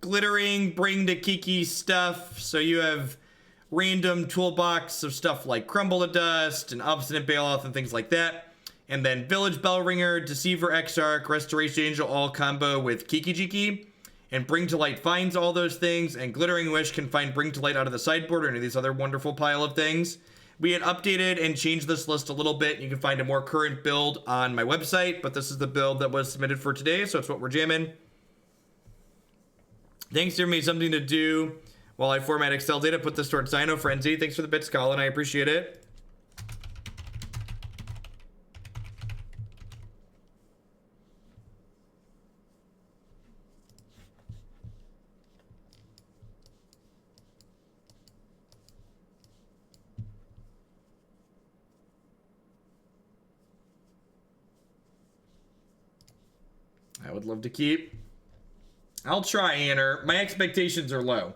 glittering bring to Kiki stuff. So you have random toolbox of stuff like Crumble to Dust and Obstinate Bailoff and things like that. And then Village Bellringer, Deceiver Exarch, Restoration Angel all combo with Kiki Jiki. And Bring to Light finds all those things. And Glittering Wish can find Bring to Light out of the sideboard or any of these other wonderful pile of things. We had updated and changed this list a little bit. You can find a more current build on my website, but this is the build that was submitted for today, so it's what we're jamming. Thanks, giving me something to do while I format Excel data. Put this towards Dino Frenzy. Thanks for the bits, Colin. I appreciate it. I would love to keep. I'll try, Anner. My expectations are low.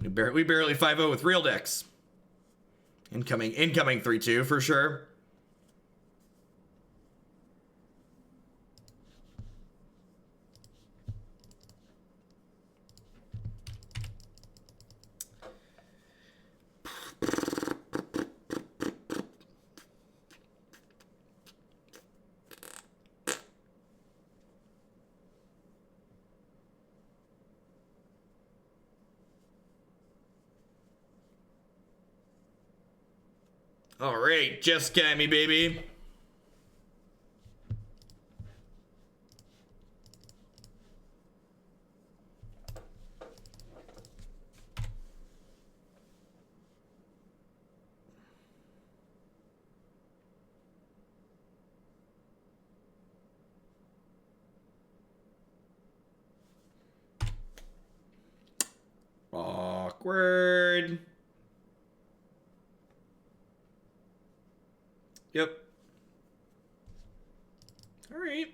We barely 5-0 with real decks. Incoming 3-2 for sure. All right, just got me, baby. Awkward. Yep. All right.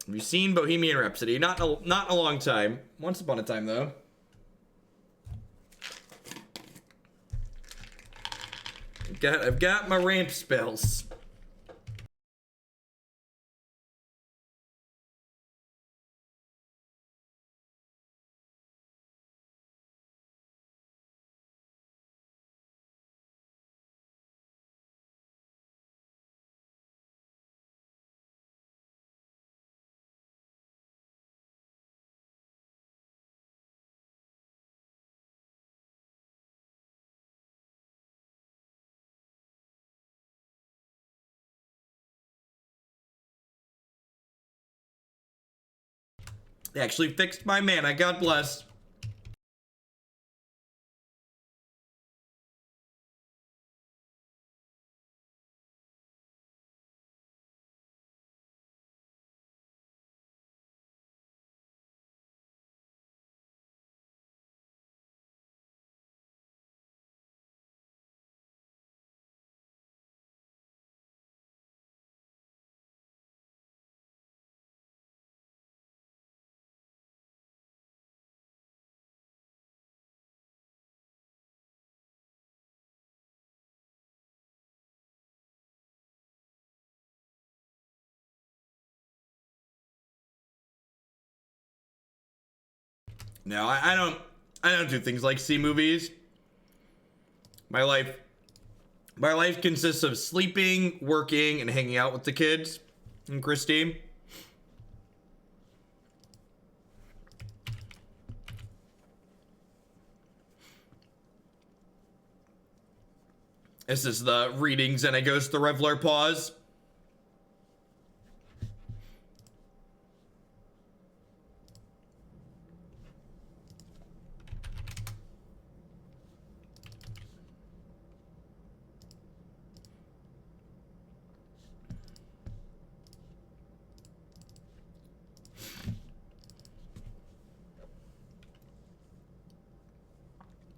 Have you seen Bohemian Rhapsody? Not in a long time. Once upon a time, though. I've got my ramp spells. They actually fixed my mana. God bless. No, I don't do things like see movies. My life consists of sleeping, working, and hanging out with the kids and Christy. This is the readings and I goes the Revlar pause.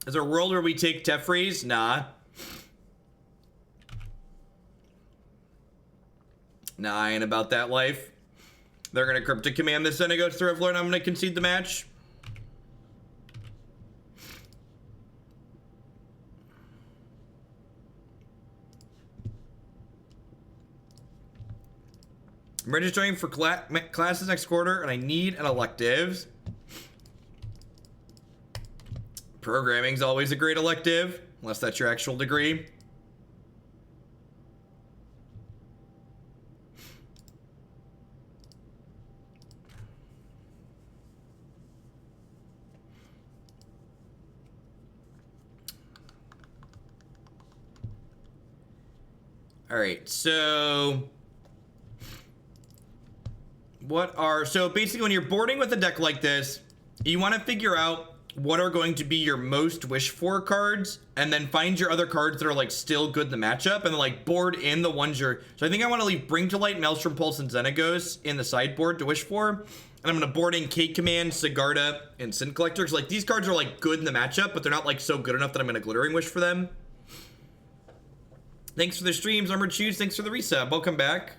Is there a world where we take Tefreeze? Nah. Nah, I ain't about that life. They're going to Cryptic Command this Xenagos Thriveler, and I'm going to concede the match. I'm registering for classes next quarter, and I need an electives. Programming's always a great elective, unless that's your actual degree. All right, so so basically when you're boarding with a deck like this, you want to figure out what are going to be your most wish for cards, and then find your other cards that are like still good in the matchup, and then like board in the ones you're. So I think I want to leave Bring to Light, Maelstrom Pulse, and Xenagos in the sideboard to wish for, and I'm gonna board in Kate Command, Sigarda, and Sin Collector, because like these cards are like good in the matchup, but they're not like so good enough that I'm gonna Glittering Wish for them. Thanks for the streams, Armored Shoes. Thanks for the resub. Welcome back.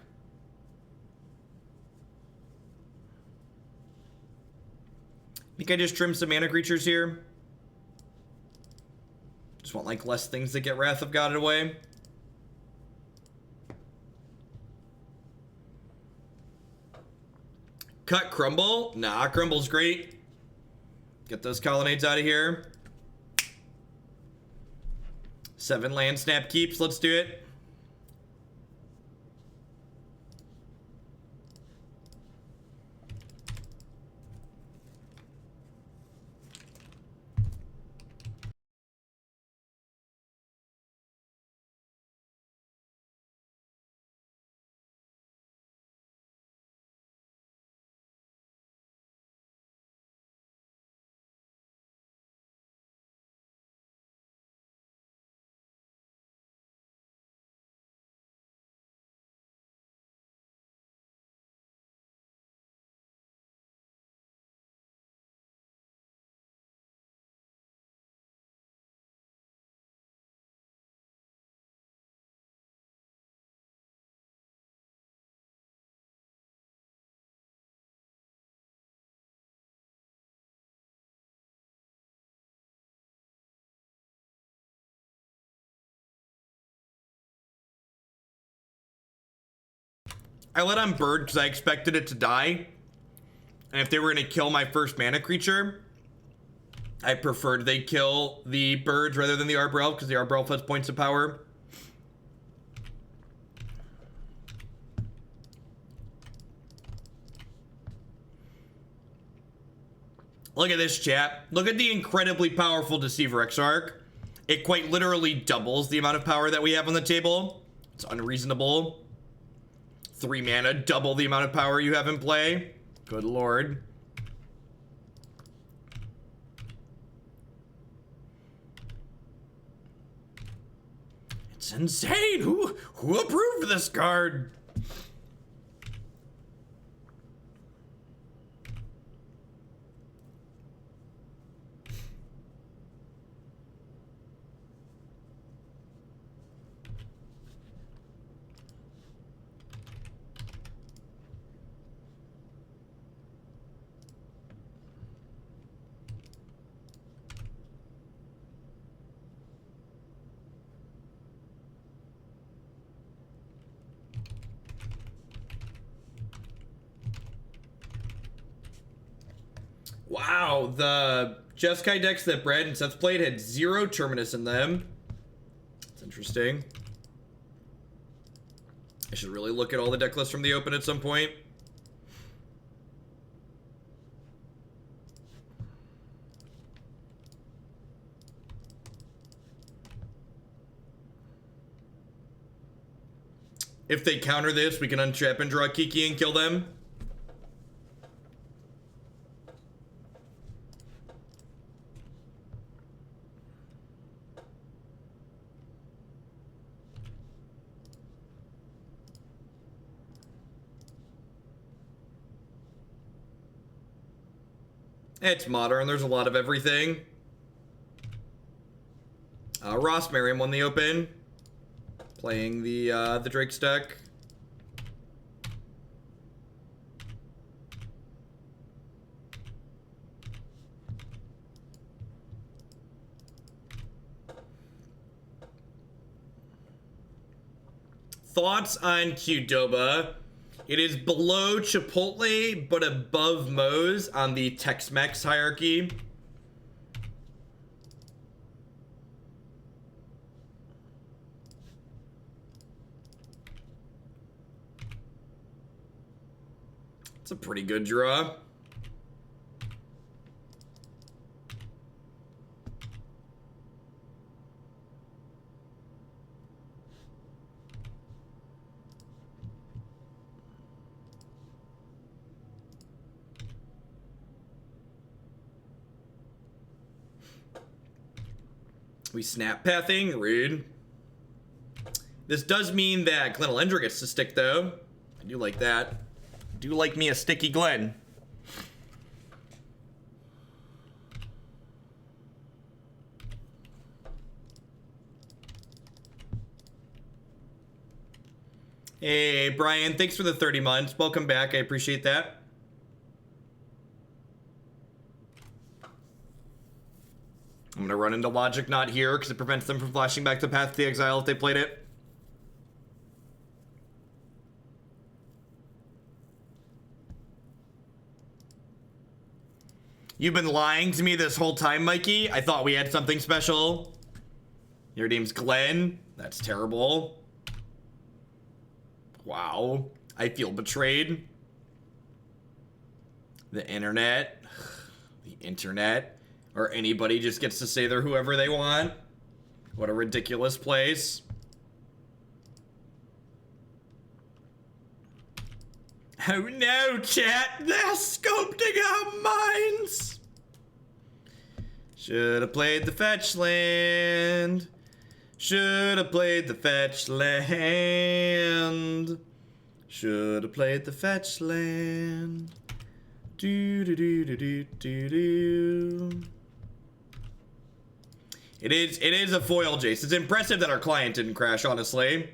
I think I just trimmed some mana creatures here. Just want like less things that get Wrath of God away. Cut Crumble? Nah, Crumble's great. Get those Colonnades out of here. 7 land snap keeps. Let's do it. I let on Bird because I expected it to die. And if they were going to kill my first mana creature, I preferred they kill the birds rather than the Arbor Elf, because the Arbor Elf has points of power. Look at this, chat. Look at the incredibly powerful Deceiver Exarch. It quite literally doubles the amount of power that we have on the table. It's unreasonable. 3 mana, double the amount of power you have in play. Good lord. It's insane. Who approved this card? Wow, the Jeskai decks that Brad and Seth played had 0 Terminus in them. That's interesting. I should really look at all the deck lists from the open at some point. If they counter this, we can untrap and draw Kiki and kill them. It's modern. There's a lot of everything. Ross Merriam won the open. Playing the Drake's deck. thoughts on Qdoba. It is below Chipotle, but above Moe's on the Tex-Mex hierarchy. It's a pretty good draw. We snap pathing, rude. This does mean that Glenn Elendra gets to stick, though. I do like that. I do like me a sticky Glenn. Hey, Brian, thanks for the 30 months. Welcome back. I appreciate that. I'm going to run into Logic not here because it prevents them from flashing back to Path to the Exile if they played it. You've been lying to me this whole time, Mikey. I thought we had something special. Your name's Glenn. That's terrible. Wow. I feel betrayed. The internet. The internet. Or anybody just gets to say they're whoever they want. What a ridiculous place. Oh no, chat! They're sculpting our minds! Should've played the fetch land. Should've played the fetch land. Should've played the fetch land. Do do do do do do do. It is a foil, Jace. It's impressive that our client didn't crash, honestly.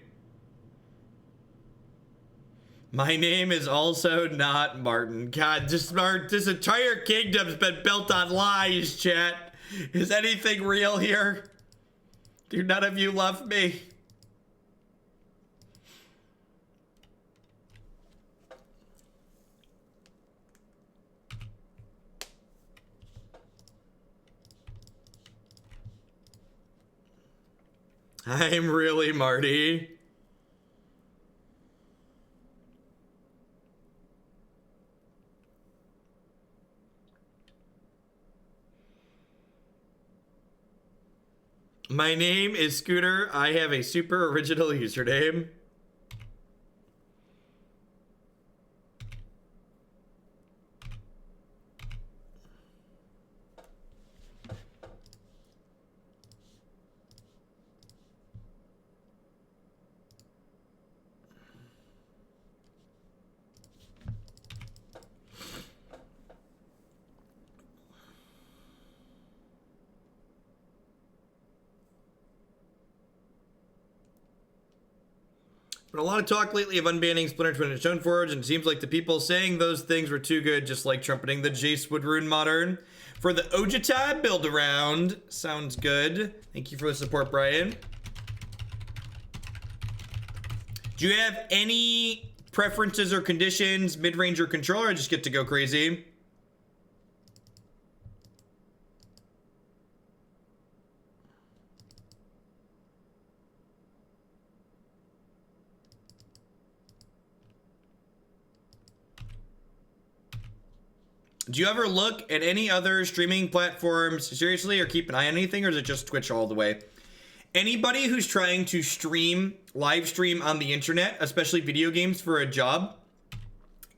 My name is also not Martin. God, this entire kingdom's been built on lies, chat. Is anything real here? Do none of you love me? I'm really Marty. My name is Scooter. I have a super original username. Been a lot of talk lately of unbanning Splinter Twin and Stoneforge, and it seems like the people saying those things were too good, just like trumpeting the Jace Woodrune modern. For the Ojita build around, sounds good. Thank you for the support, Brian. Do you have any preferences or conditions, mid-range or controller, or just get to go crazy? Do you ever look at any other streaming platforms seriously or keep an eye on anything, or is it just Twitch all the way? Anybody who's trying to live stream on the internet, especially video games for a job,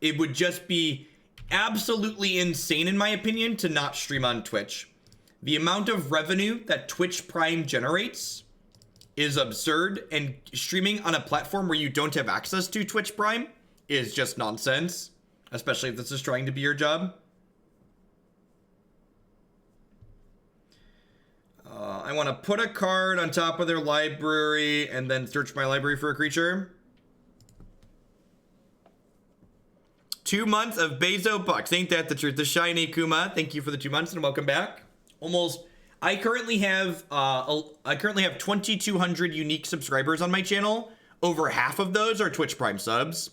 it would just be absolutely insane, in my opinion, to not stream on Twitch. The amount of revenue that Twitch Prime generates is absurd, and streaming on a platform where you don't have access to Twitch Prime is just nonsense, especially if this is trying to be your job. I want to put a card on top of their library and then search my library for a creature. 2 months of Bezo Bucks. Ain't that the truth? The shiny Kuma. Thank you for the 2 months and welcome back. I currently have 2,200 unique subscribers on my channel. over half of those are Twitch Prime subs.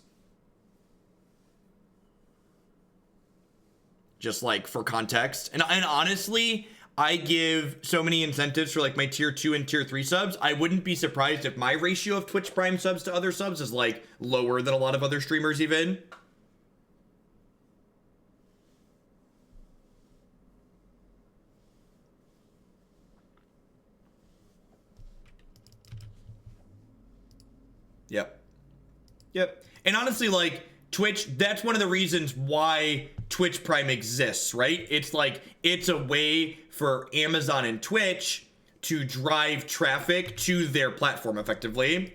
Just like for context. And honestly, I give so many incentives for like my tier 2 and tier 3 subs. I wouldn't be surprised if my ratio of Twitch Prime subs to other subs is like lower than a lot of other streamers even. Yep. And honestly, like Twitch, that's one of the reasons why Twitch Prime exists, right? It's like, it's a way for Amazon and Twitch to drive traffic to their platform effectively.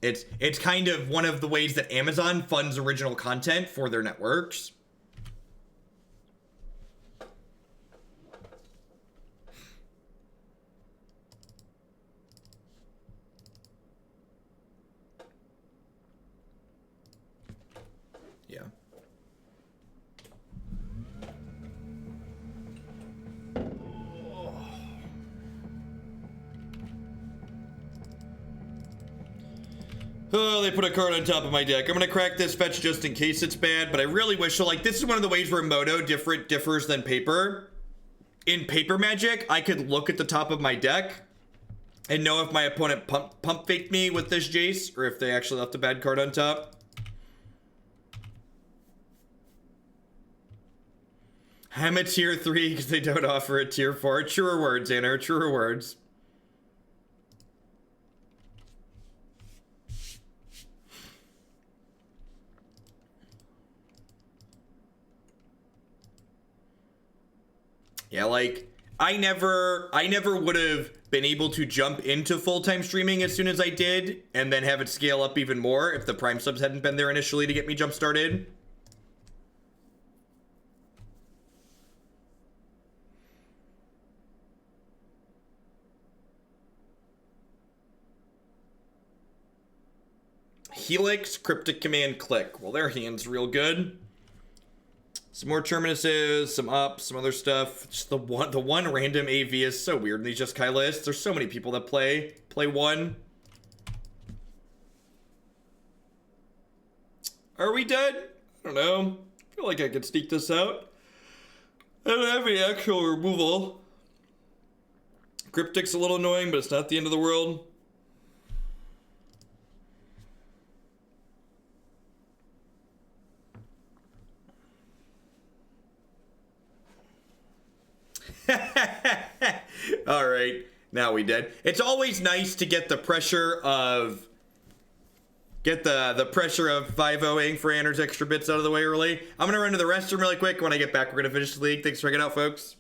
It's kind of one of the ways that Amazon funds original content for their networks. Yeah. Oh, they put a card on top of my deck. I'm gonna crack this fetch just in case it's bad, but I really wish so. Like, this is one of the ways where Moto differs than paper. In paper Magic, I could look at the top of my deck and know if my opponent pump faked me with this Jace or if they actually left a bad card on top. I'm a tier 3 because they don't offer a tier 4. Truer words, Anna. Truer words. Yeah, like, I never would have been able to jump into full-time streaming as soon as I did and then have it scale up even more if the Prime subs hadn't been there initially to get me jump started. Helix, Cryptic Command, Click. Well, their hand's real good. Some more Terminuses, some ups, some other stuff. Just the one random AV is so weird in these Jeskai lists. There's so many people that play one. Are we dead? I don't know. I feel like I could sneak this out. I don't have any actual removal. Cryptic's a little annoying, but it's not the end of the world. All right, now we did. It's always nice to get the pressure of the pressure of 5-0ing for Anders extra bits out of the way early. I'm gonna run to the restroom really quick. When I get back, we're gonna finish the league. Thanks for checking it out, folks.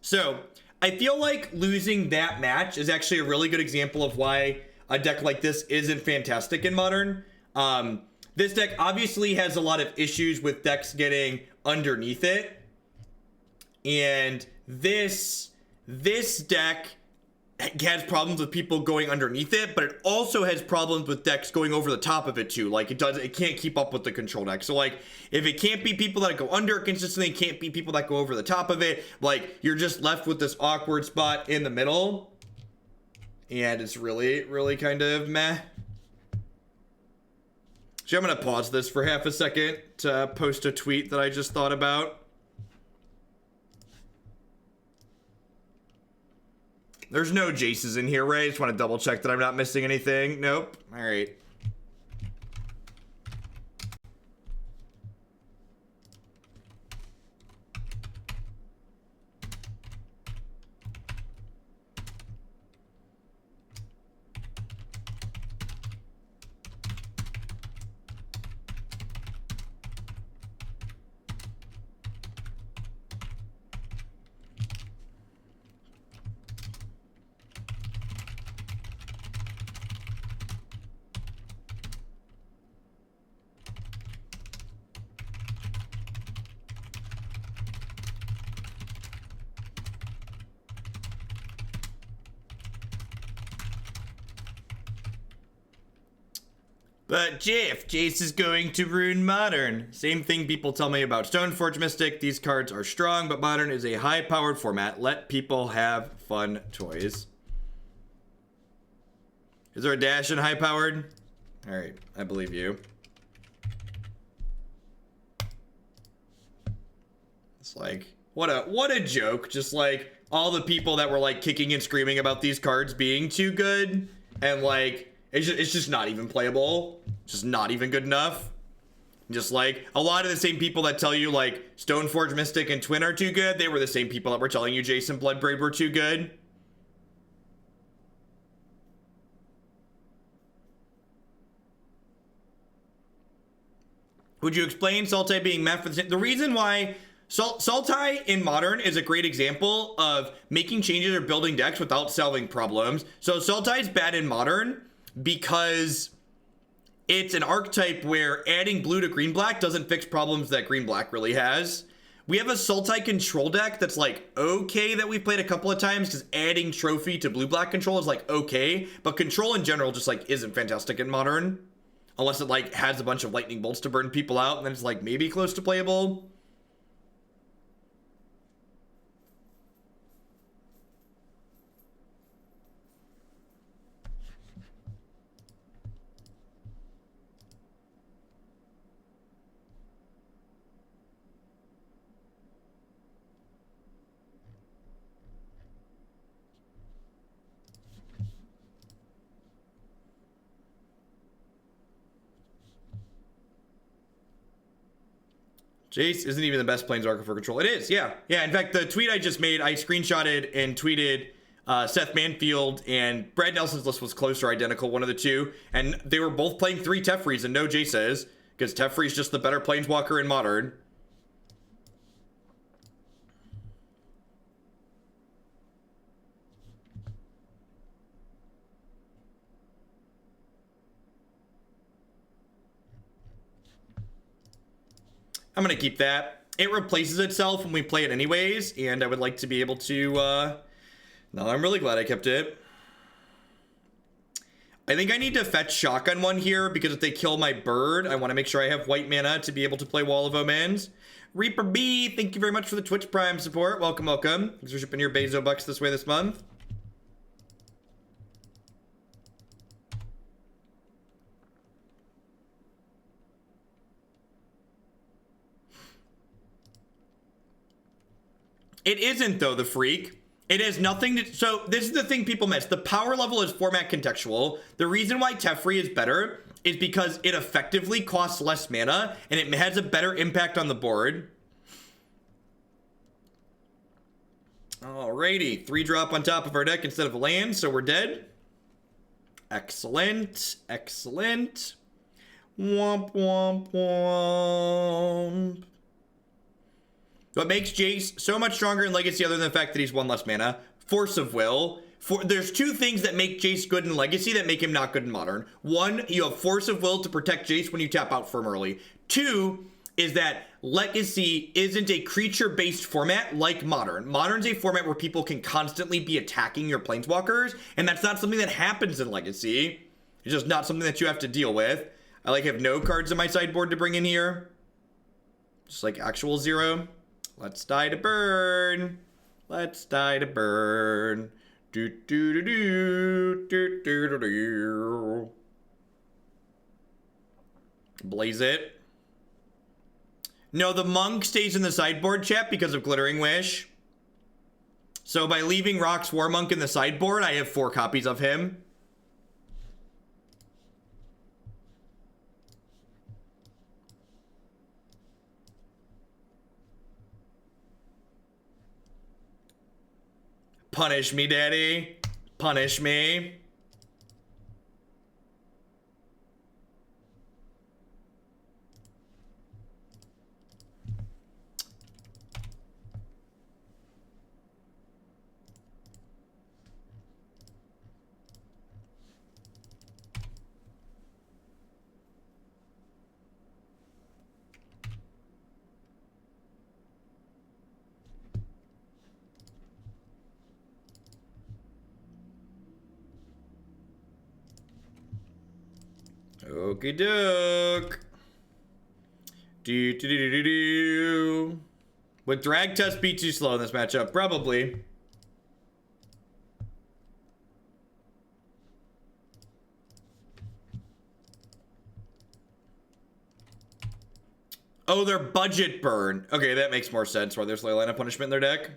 So, I feel like losing that match is actually a really good example of why a deck like this isn't fantastic in Modern. This deck obviously has a lot of issues with decks getting underneath it. And this deck has problems with people going underneath it, but it also has problems with decks going over the top of it too. Like it can't keep up with the control deck. So like if it can't be people that go under it consistently, it can't be people that go over the top of it, like you're just left with this awkward spot in the middle. And it's really, really kind of meh. So I'm gonna pause this for half a second to post a tweet that I just thought about. There's no Jaces in here, Ray. Just want to double check that I'm not missing anything. Nope. All right. But Jeff, Jace is going to ruin Modern. Same thing people tell me about Stoneforge Mystic. These cards are strong, but Modern is a high-powered format. Let people have fun toys. Is there a dash in high-powered? All right, I believe you. It's like, what a joke. Just like all the people that were like kicking and screaming about these cards being too good, and like it's just not even playable. Just not even good enough. Just like a lot of the same people that tell you like Stoneforge Mystic and Twin are too good, they were the same people that were telling you Jason Bloodbraid were too good. Would you explain Sultai being meth for the reason why Sultai in Modern is a great example of making changes or building decks without solving problems. So Sultai is bad in Modern because it's an archetype where adding blue to green black doesn't fix problems that green black really has. We have a Sultai control deck that's like okay that we've played a couple of times because adding trophy to blue black control is like okay, but control in general just like isn't fantastic in Modern. Unless it like has a bunch of lightning bolts to burn people out, and then it's like maybe close to playable. Jace isn't even the best planeswalker for control. It is, yeah. Yeah, in fact, the tweet I just made, I screenshotted and tweeted Seth Manfield, and Brad Nelson's list was close or identical, one of the two. And they were both playing 3 Tefrees, and no Jace is, because Tefree's just the better planeswalker in Modern. I'm going to keep that. It replaces itself when we play it anyways, and I would like to be able to, no, I'm really glad I kept it. I think I need to fetch Shotgun one here, because if they kill my bird, I want to make sure I have white mana to be able to play Wall of Omens. Reaper B, thank you very much for the Twitch Prime support. Welcome, welcome. Thanks for shipping your Bezo bucks this way this month. It isn't, though, the freak. It has nothing to... So, this is the thing people miss. The power level is format contextual. The reason why Teferi is better is because it effectively costs less mana, and it has a better impact on the board. Alrighty. 3-drop on top of our deck instead of a land, so we're dead. Excellent. Excellent. Womp, womp, womp. What makes Jace so much stronger in Legacy other than the fact that he's 1 less mana? Force of Will. There's 2 things that make Jace good in Legacy that make him not good in Modern. 1, you have Force of Will to protect Jace when you tap out from early. 2 is that Legacy isn't a creature-based format like Modern. Modern's a format where people can constantly be attacking your Planeswalkers, and that's not something that happens in Legacy. It's just not something that you have to deal with. I like have no cards in my sideboard to bring in here. Just like actual 0. Let's die to burn. Let's die to burn. Do do do do do do do do. Blaze it. No, the monk stays in the sideboard, chat, because of Glittering Wish. So by leaving Rock's War Monk in the sideboard, I have 4 copies of him. Punish me, daddy. Punish me. Okie doke. Do. Would Drag Tusk be too slow in this matchup? Probably. Oh, they're budget burn. Okay, that makes more sense why there's Leyline of Punishment in their deck.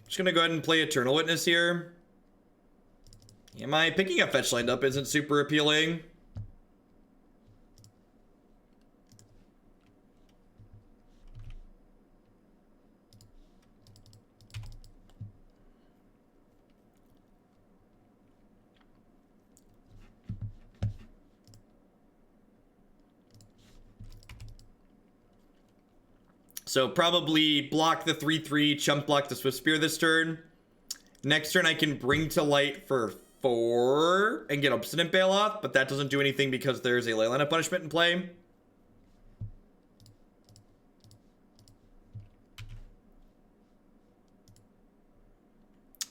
Just gonna go ahead and play Eternal Witness here. Am I picking a fetch lined up isn't super appealing. So probably block the 3/3, chump block the Swift Spear this turn. Next turn I can bring to light for 4 and get Obstinate Bailoff, but that doesn't do anything because there's a Leyline of Punishment in play.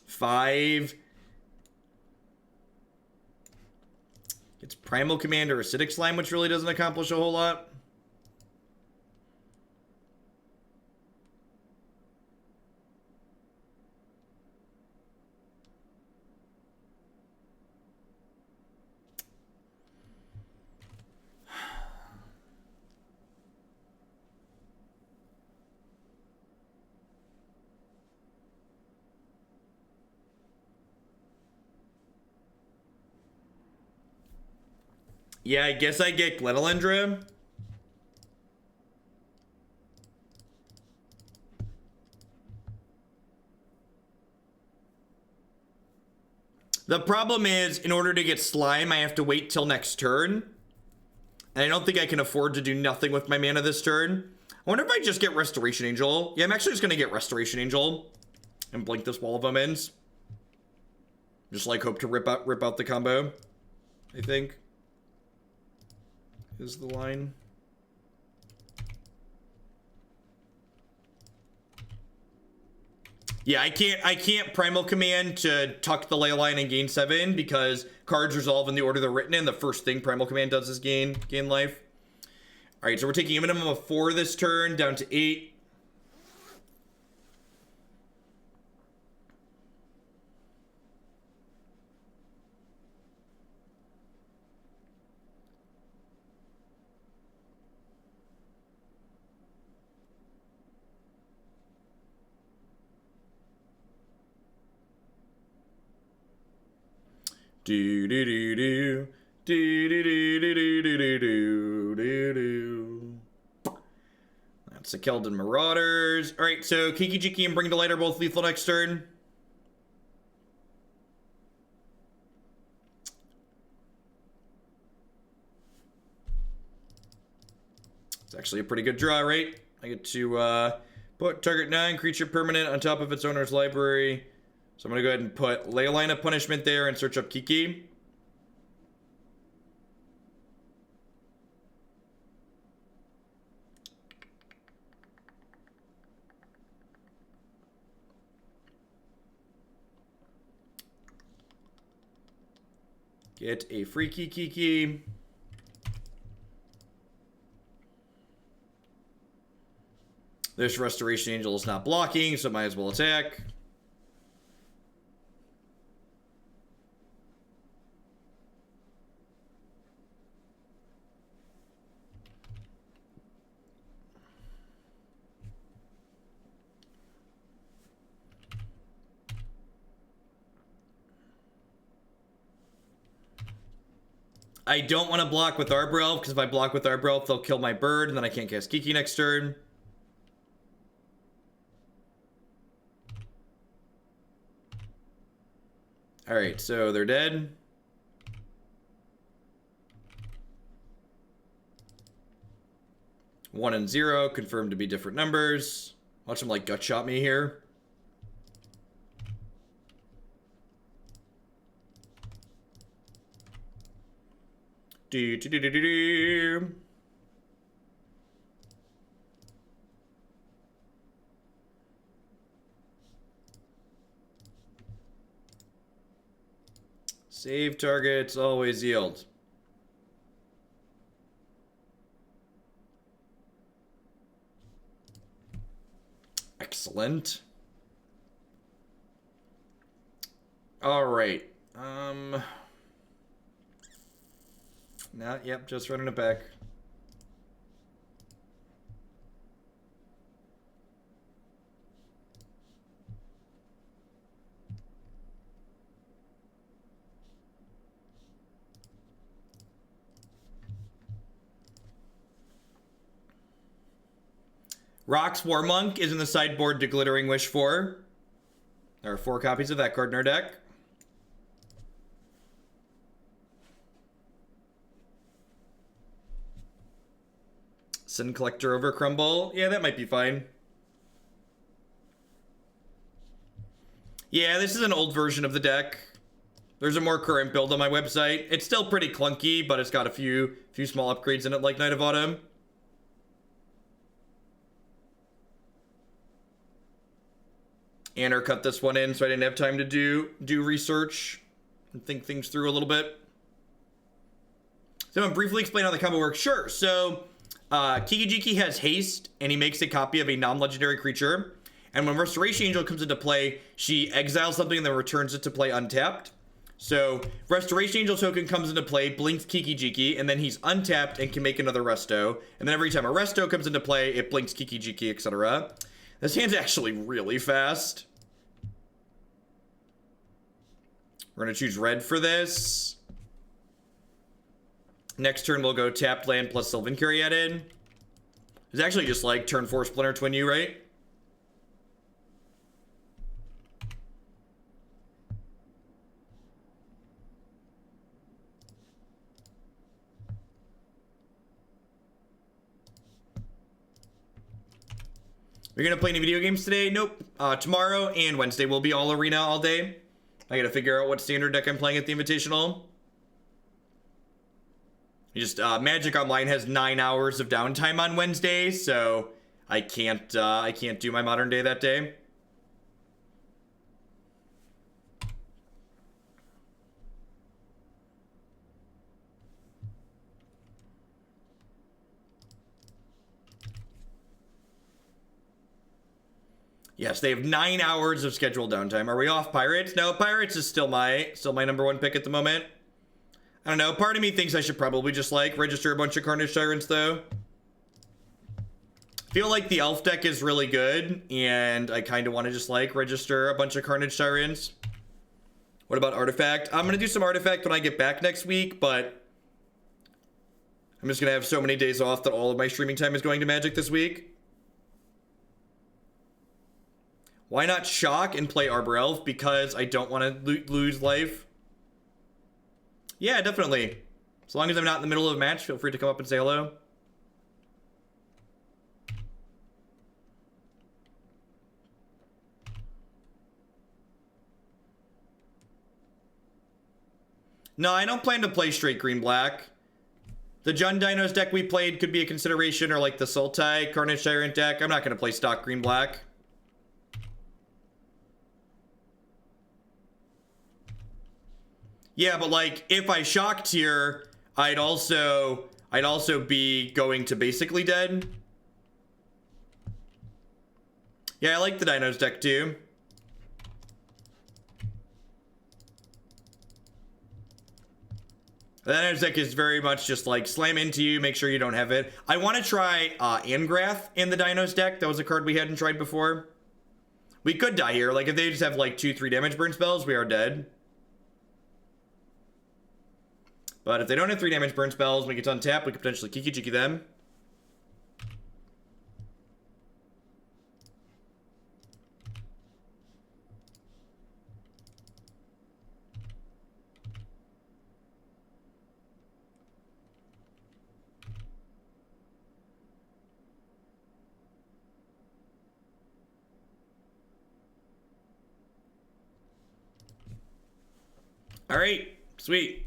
Five. It's Primal Command or Acidic Slime, which really doesn't accomplish a whole lot. Yeah, I guess I get Glenelendra. The problem is, in order to get Slime, I have to wait till next turn. And I don't think I can afford to do nothing with my mana this turn. I wonder if I just get Restoration Angel. Yeah, I'm actually just going to get Restoration Angel. And blink this Wall of Omens. Just like hope to rip out the combo, I think. Is the line. Yeah, I can't Primal Command to tuck the Leyline and gain 7 because cards resolve in the order they're written in. The first thing Primal Command does is gain life. All right, so we're taking a minimum of 4 this turn, down to 8. Do do do do do do do do do do do do do. That's the Keldon Marauders. All right, so Kiki Jiki and Bring to Light are both lethal next turn. It's actually a pretty good draw, right? I get to put target 9 creature permanent on top of its owner's library. So I'm going to go ahead and put Leyline of Punishment there and search up Kiki. Get a free Kiki. This Restoration Angel is not blocking, so might as well attack. I don't want to block with Arbor Elf, because if I block with Arbor Elf, they'll kill my bird, and then I can't cast Kiki next turn. Alright, so they're dead. One and 0, confirmed to be different numbers. Watch them like gut shot me here. Do, do, do, do, do, do. Save targets always yield. Excellent. All right. Yep, just running it back. Rock's Warmonk is in the sideboard to Glittering Wish 4. There are 4 copies of that card in our deck. Sin Collector over Crumble. Yeah, that might be fine. Yeah, this is an old version of the deck. There's a more current build on my website. It's still pretty clunky, but it's got a few small upgrades in it, like Knight of Autumn. Anner cut this one in, so I didn't have time to do research and think things through a little bit. So I'm gonna briefly explain how the combo works. Sure. So Kiki-Jiki has haste, and he makes a copy of a non-legendary creature. And when Restoration Angel comes into play, she exiles something and then returns it to play untapped. So Restoration Angel token comes into play, blinks Kiki-Jiki, and then he's untapped and can make another Resto. And then every time a Resto comes into play, it blinks Kiki-Jiki, etc. This hand's actually really fast. We're going to choose red for this. Next turn, we'll go tapped land plus Sylvan Caryatid. It's actually just like turn 4 Splinter Twin you, right? You're gonna play any video games today? Nope. Tomorrow and Wednesday will be all arena all day. I gotta figure out what standard deck I'm playing at the Invitational. Magic Online has 9 hours of downtime on Wednesday, so I can't do my Modern Day that day. Yes, they have 9 hours of scheduled downtime. Are we off Pirates? No, Pirates is still my number 1 pick at the moment. I don't know. Part of me thinks I should probably just like register a bunch of Carnage Tyrants though. I feel like the Elf deck is really good, and I kind of want to just like register a bunch of Carnage Tyrants. What about Artifact? I'm gonna do some Artifact when I get back next week, but I'm just gonna have so many days off that all of my streaming time is going to Magic this week. Why not Shock and play Arbor Elf? Because I don't want to lose life. Yeah, definitely. As long as I'm not in the middle of a match, feel free to come up and say hello. No, I don't plan to play straight green-black. The Jund Dinos deck we played could be a consideration, or like the Sultai Carnage Tyrant deck. I'm not going to play stock green-black. Yeah, but like if I shocked here, I'd also be going to basically dead. Yeah, I like the Dinos deck too. The Dinos deck is very much just like slam into you, make sure you don't have it. I want to try Angrath in the Dinos deck. That was a card we hadn't tried before. We could die here. Like if they just have like 2-3 damage burn spells, we are dead. But if they don't have 3 damage burn spells, we get to untap, we could potentially Kiki-Jiki them. All right, sweet.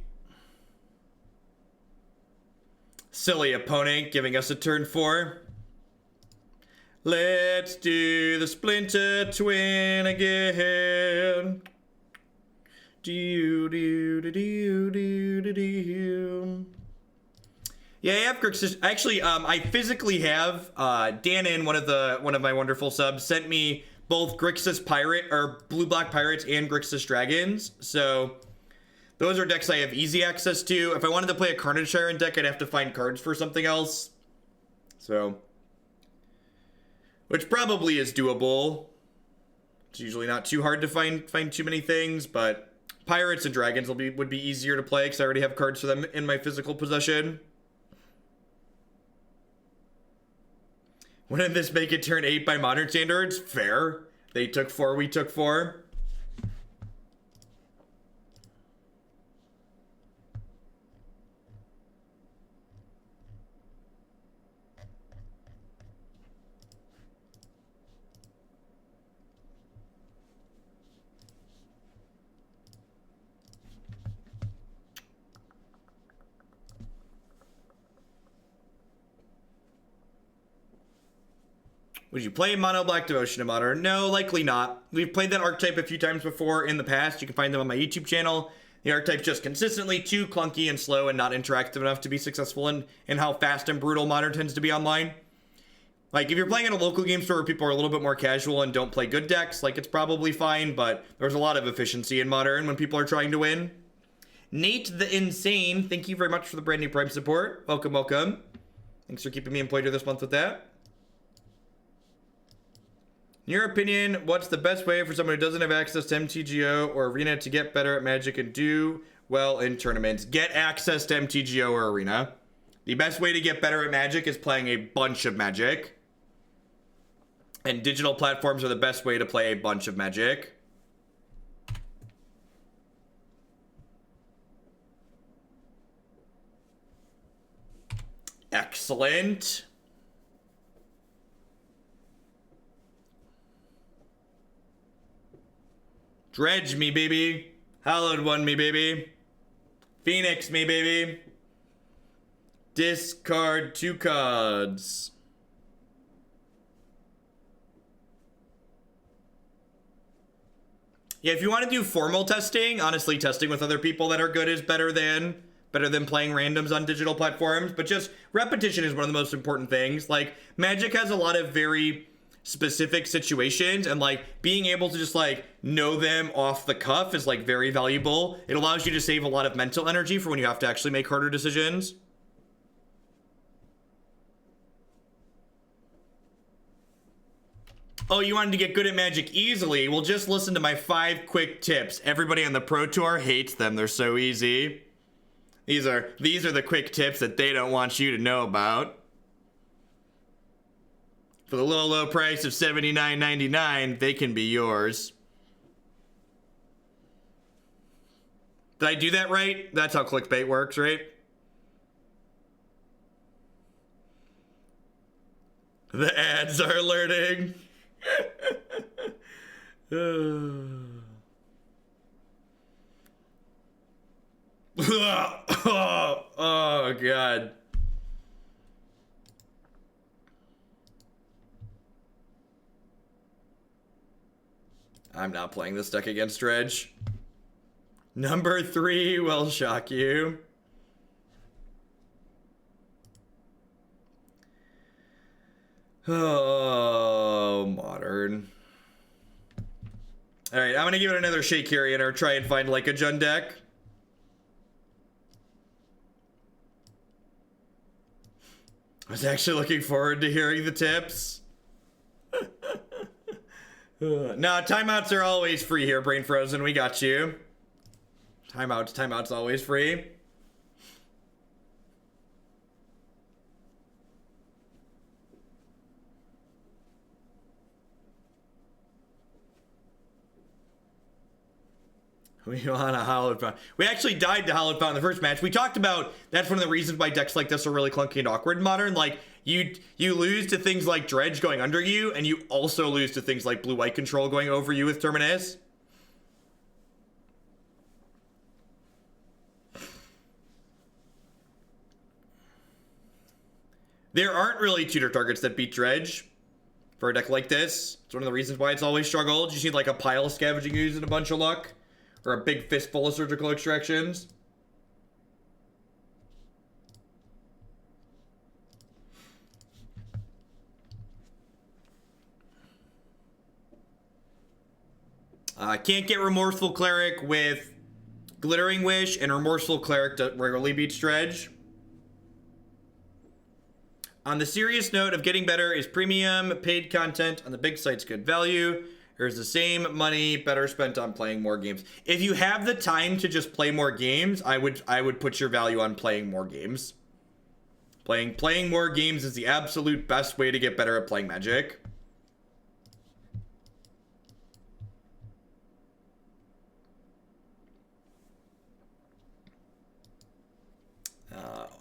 Silly opponent giving us a turn 4. Let's do the Splinter Twin again. Do do do do do do do. Yeah, I have Grixis. Actually, I physically have Danon, one of my wonderful subs, sent me both Grixis Pirate or Blue Black Pirates and Grixis Dragons. So those are decks I have easy access to. If I wanted to play a Carnage Tyrant deck, I'd have to find cards for something else. So, which probably is doable. It's usually not too hard to find too many things, but Pirates and Dragons would be easier to play because I already have cards for them in my physical possession. When did this make it turn 8 by modern standards? Fair. They took 4, we took 4. Would you play Mono Black Devotion in Modern? No, likely not. We've played that archetype a few times before in the past. You can find them on my YouTube channel. The archetype's just consistently too clunky and slow and not interactive enough to be successful in how fast and brutal Modern tends to be online. Like, if you're playing at a local game store where people are a little bit more casual and don't play good decks, like, it's probably fine, but there's a lot of efficiency in Modern when people are trying to win. Nate the Insane, thank you very much for the brand new Prime support. Welcome, welcome. Thanks for keeping me employed here this month with that. In your opinion, what's the best way for someone who doesn't have access to MTGO or Arena to get better at Magic and do well in tournaments? Get access to MTGO or Arena. The best way to get better at Magic is playing a bunch of Magic. And digital platforms are the best way to play a bunch of Magic. Excellent. Dredge me, baby. Hallowed One me, baby. Phoenix me, baby. Discard 2 cards. Yeah, if you want to do formal testing, honestly, testing with other people that are good is better than playing randoms on digital platforms. But just repetition is one of the most important things. Like, Magic has a lot of very specific situations, and like being able to just like know them off the cuff is like very valuable. It allows you to save a lot of mental energy for when you have to actually make harder decisions. Oh, you wanted to get good at Magic easily? Well, just listen to my 5 quick tips. Everybody on the Pro Tour hates them. They're so easy. These are the quick tips that they don't want you to know about. For the low price of $79.99, they can be yours. Did I do that right? That's how clickbait works, right? The ads are alerting. Oh, God. I'm not playing this deck against Dredge. Number 3 will shock you. Oh, Modern. Alright, I'm gonna give it another shake here and try and find like a Jund deck. I was actually looking forward to hearing the tips. No, timeouts are always free here, Brain Frozen. We got you. Timeouts always free. We want a Hallowed Fountain. We actually died to Hallowed Fountain in the first match. We talked about that's one of the reasons why decks like this are really clunky and awkward in Modern. Like, you lose to things like Dredge going under you, and you also lose to things like Blue-White Control going over you with Terminus. There aren't really tutor targets that beat Dredge for a deck like this. It's one of the reasons why it's always struggled. You just need like a pile of Scavenging Ooze and a bunch of luck, or a big fistful of Surgical Extractions. Can't get Remorseful Cleric with Glittering Wish, and Remorseful Cleric rarely beats Dredge. On the serious note of getting better, is premium paid content on the big sites good value? Or is the same money better spent on playing more games? If you have the time to just play more games, I would put your value on playing more games. Playing more games is the absolute best way to get better at playing Magic.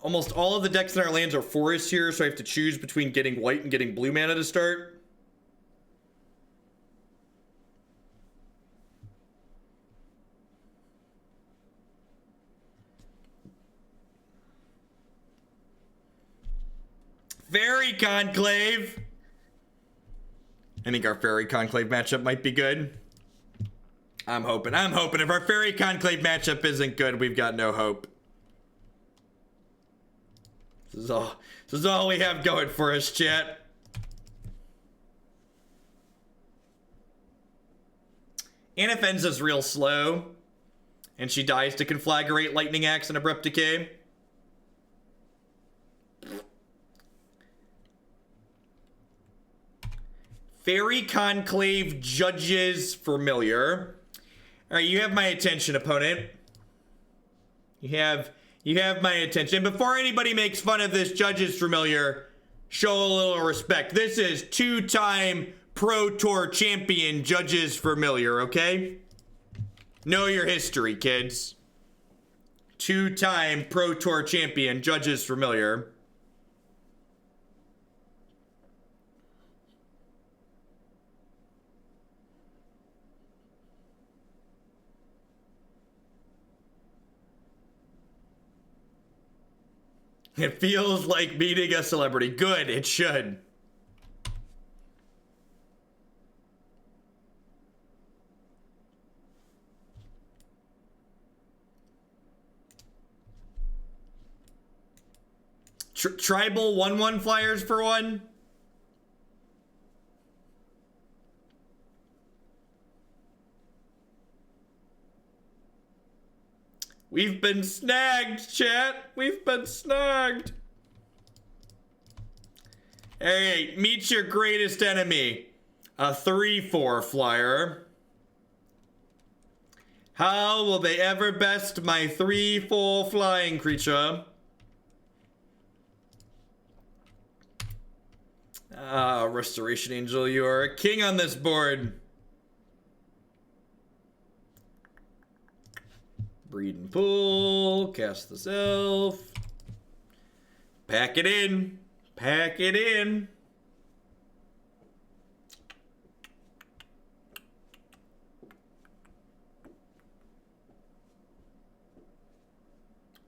Almost all of the decks in our lands are forest here, so I have to choose between getting white and getting blue mana to start. Fairy Conclave! I think our Fairy Conclave matchup might be good. I'm hoping. If our Fairy Conclave matchup isn't good, we've got no hope. This is all we have going for us, chat. Anafenza's real slow, and she dies to Conflagrate, Lightning Axe, and Abrupt Decay. Fairy Conclave Judges Familiar. All right, you have my attention, opponent. You have my attention. Before anybody makes fun of this Judges Familiar, show a little respect. This is two-time Pro Tour champion Judges Familiar, okay? Know your history, kids. Two-time Pro Tour champion Judges Familiar. It feels like meeting a celebrity. Good, it should. Tribal 1/1 flyers for one. We've been snagged, chat. We've been snagged. Hey, meet your greatest enemy. A 3/4 flyer. How will they ever best my 3/4 flying creature? Restoration Angel, you are a king on this board. Breed and pull, cast this elf. Pack it in. Pack it in.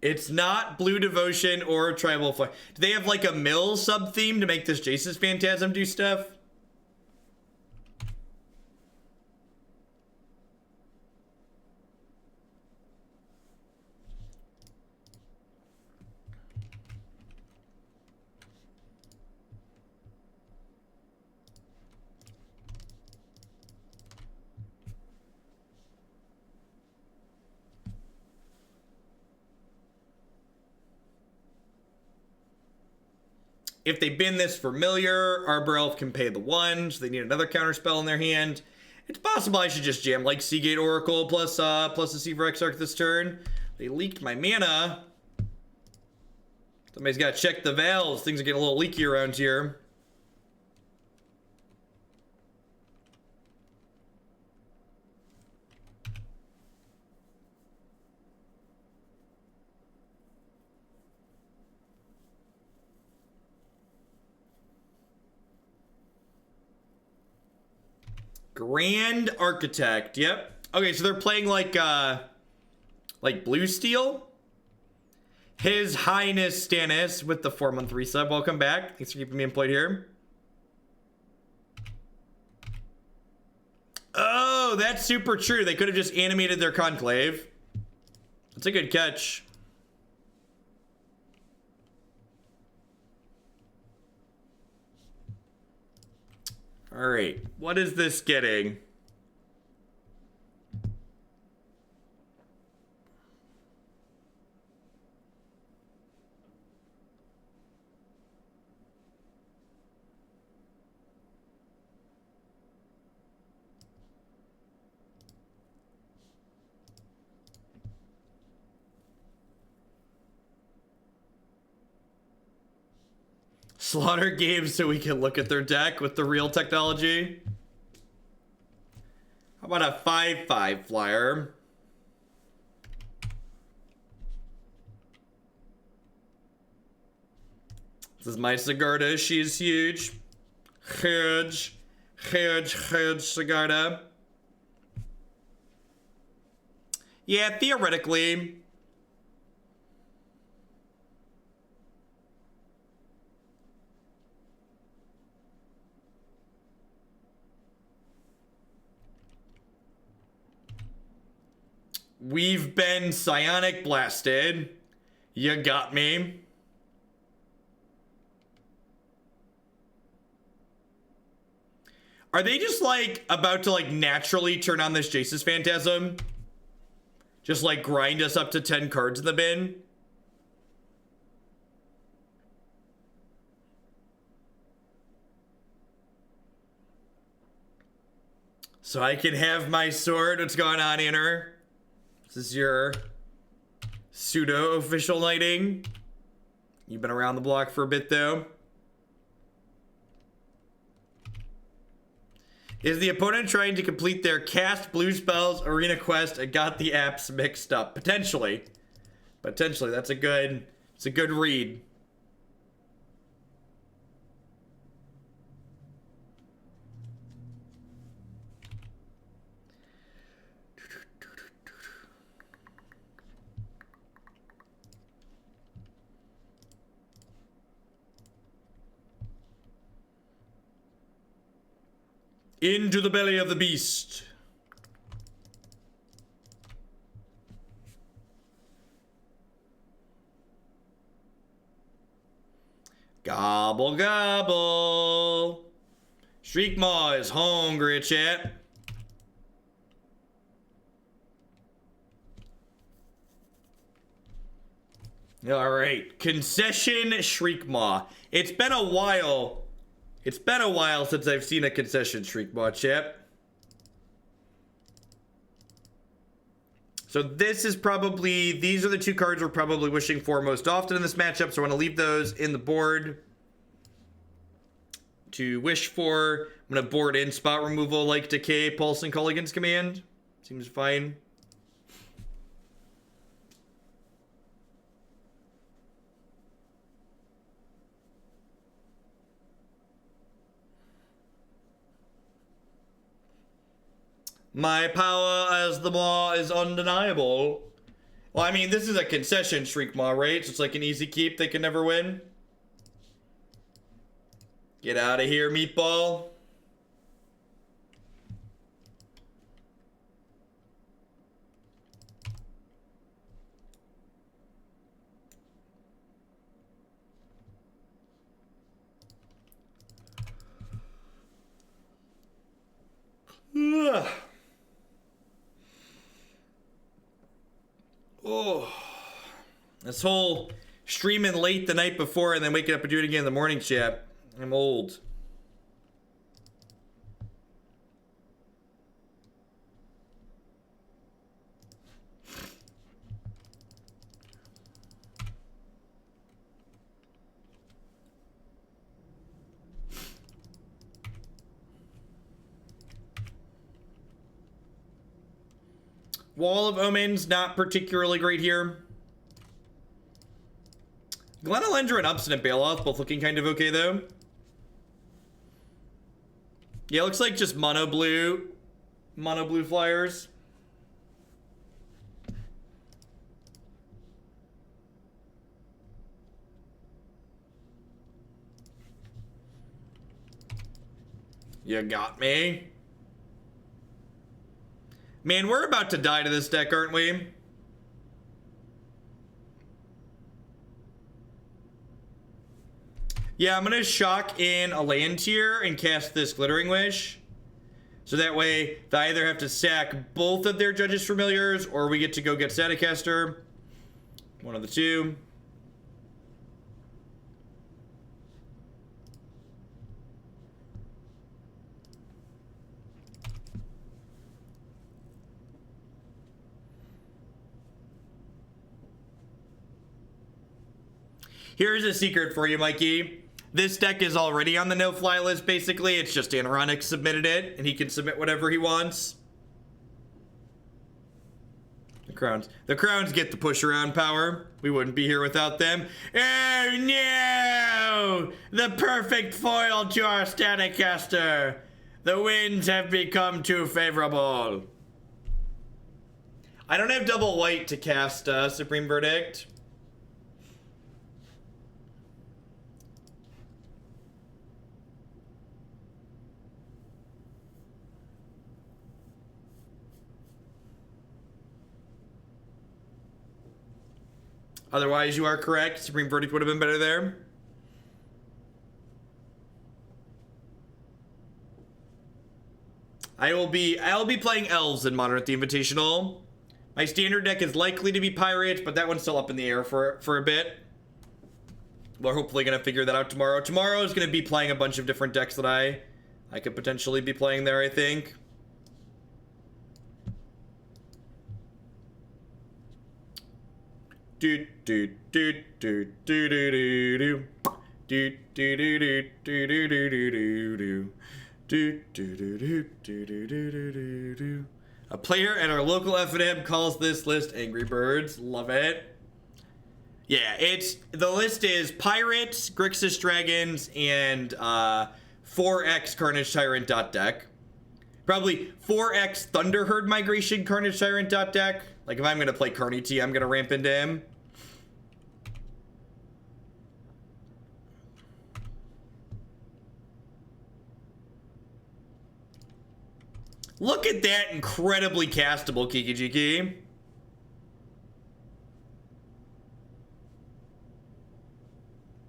It's not Blue Devotion or Tribal Fire. Do they have like a mill sub-theme to make this Jace's Phantasm do stuff? If they bin this Familiar, Arbor Elf can pay the 1, so they need another counterspell in their hand. It's possible I should just jam like Seagate Oracle plus Deceiver Exarch this turn. They leaked my mana. Somebody's got to check the valves. Things are getting a little leaky around here. Grand Architect, yep. Okay, so they're playing like Blue Steel. His Highness Stannis with the 4-month resub. Welcome back. Thanks for keeping me employed here. Oh, that's super true. They could have just animated their conclave. That's a good catch. All right, what is this getting? Slaughter games so we can look at their deck with the real technology. How about a 5/5 flyer? This is my Sigarda. She's huge. Huge. Huge, huge Sigarda. Yeah, theoretically. We've been psionic blasted. You got me. Are they just like about to like naturally turn on this Jace's Phantasm? Just like grind us up to 10 cards in the bin? So I can have my sword. What's going on, Anner? This is your pseudo-official knighting. You've been around the block for a bit, though. Is the opponent trying to complete their cast blue spells arena quest and got the apps mixed up? Potentially. Potentially. That's a good, it's a good read. Into the belly of the beast. Gobble, gobble. Shriekmaw is hungry, chat. All right, concession Shriekmaw. It's been a while. It's been a while since I've seen a concession Shriekmaw, chat. So this is probably, these are the two cards we're probably wishing for most often in this matchup. So I want to leave those in the board to wish for. I'm going to board in spot removal like Decay, Pulse, and Culligan's Command. Seems fine. My power as the Maw is undeniable. Well, I mean, this is a concession Shriekmaw, right? So it's like an easy keep. They can never win. Get out of here, Meatball. Ugh. Oh, this whole streaming late the night before and then waking up and doing it again in the morning, chat. I'm old. Wall of Omens, not particularly great here. Glen Elendra and Obstinate Baloth, both looking kind of okay, though. Yeah, it looks like just mono blue flyers. You got me. Man, we're about to die to this deck, aren't we? Yeah, I'm gonna shock in a land tier and cast this Glittering Wish. So that way, they either have to sack both of their Judge's Familiars, or we get to go get Staticaster. One of the two. Here's a secret for you, Mikey. This deck is already on the no-fly list, basically. It's just Anaronic submitted it, and he can submit whatever he wants. The Crowns get the push-around power. We wouldn't be here without them. Oh, no! The perfect foil to our Staticaster. The winds have become too favorable. I don't have double white to cast Supreme Verdict. Otherwise, you are correct. Supreme Verdict would have been better there. I'll be playing Elves in Modern at the Invitational. My standard deck is likely to be Pirates, but that one's still up in the air for a bit. We're hopefully gonna figure that out tomorrow. Tomorrow is gonna be playing a bunch of different decks that I could potentially be playing there, I think. Do do do do do do do do do do do do do do do do do do. A player at our local FNM calls this list Angry Birds. Love it. Yeah, the list is Pirates, Grixis Dragons, and 4x Carnage Tyrant deck. Probably 4x Thunderherd Migration Carnage Tyrant deck. Like if I'm gonna play Carney T, I'm gonna ramp into him. Look at that incredibly castable Kiki-Jiki.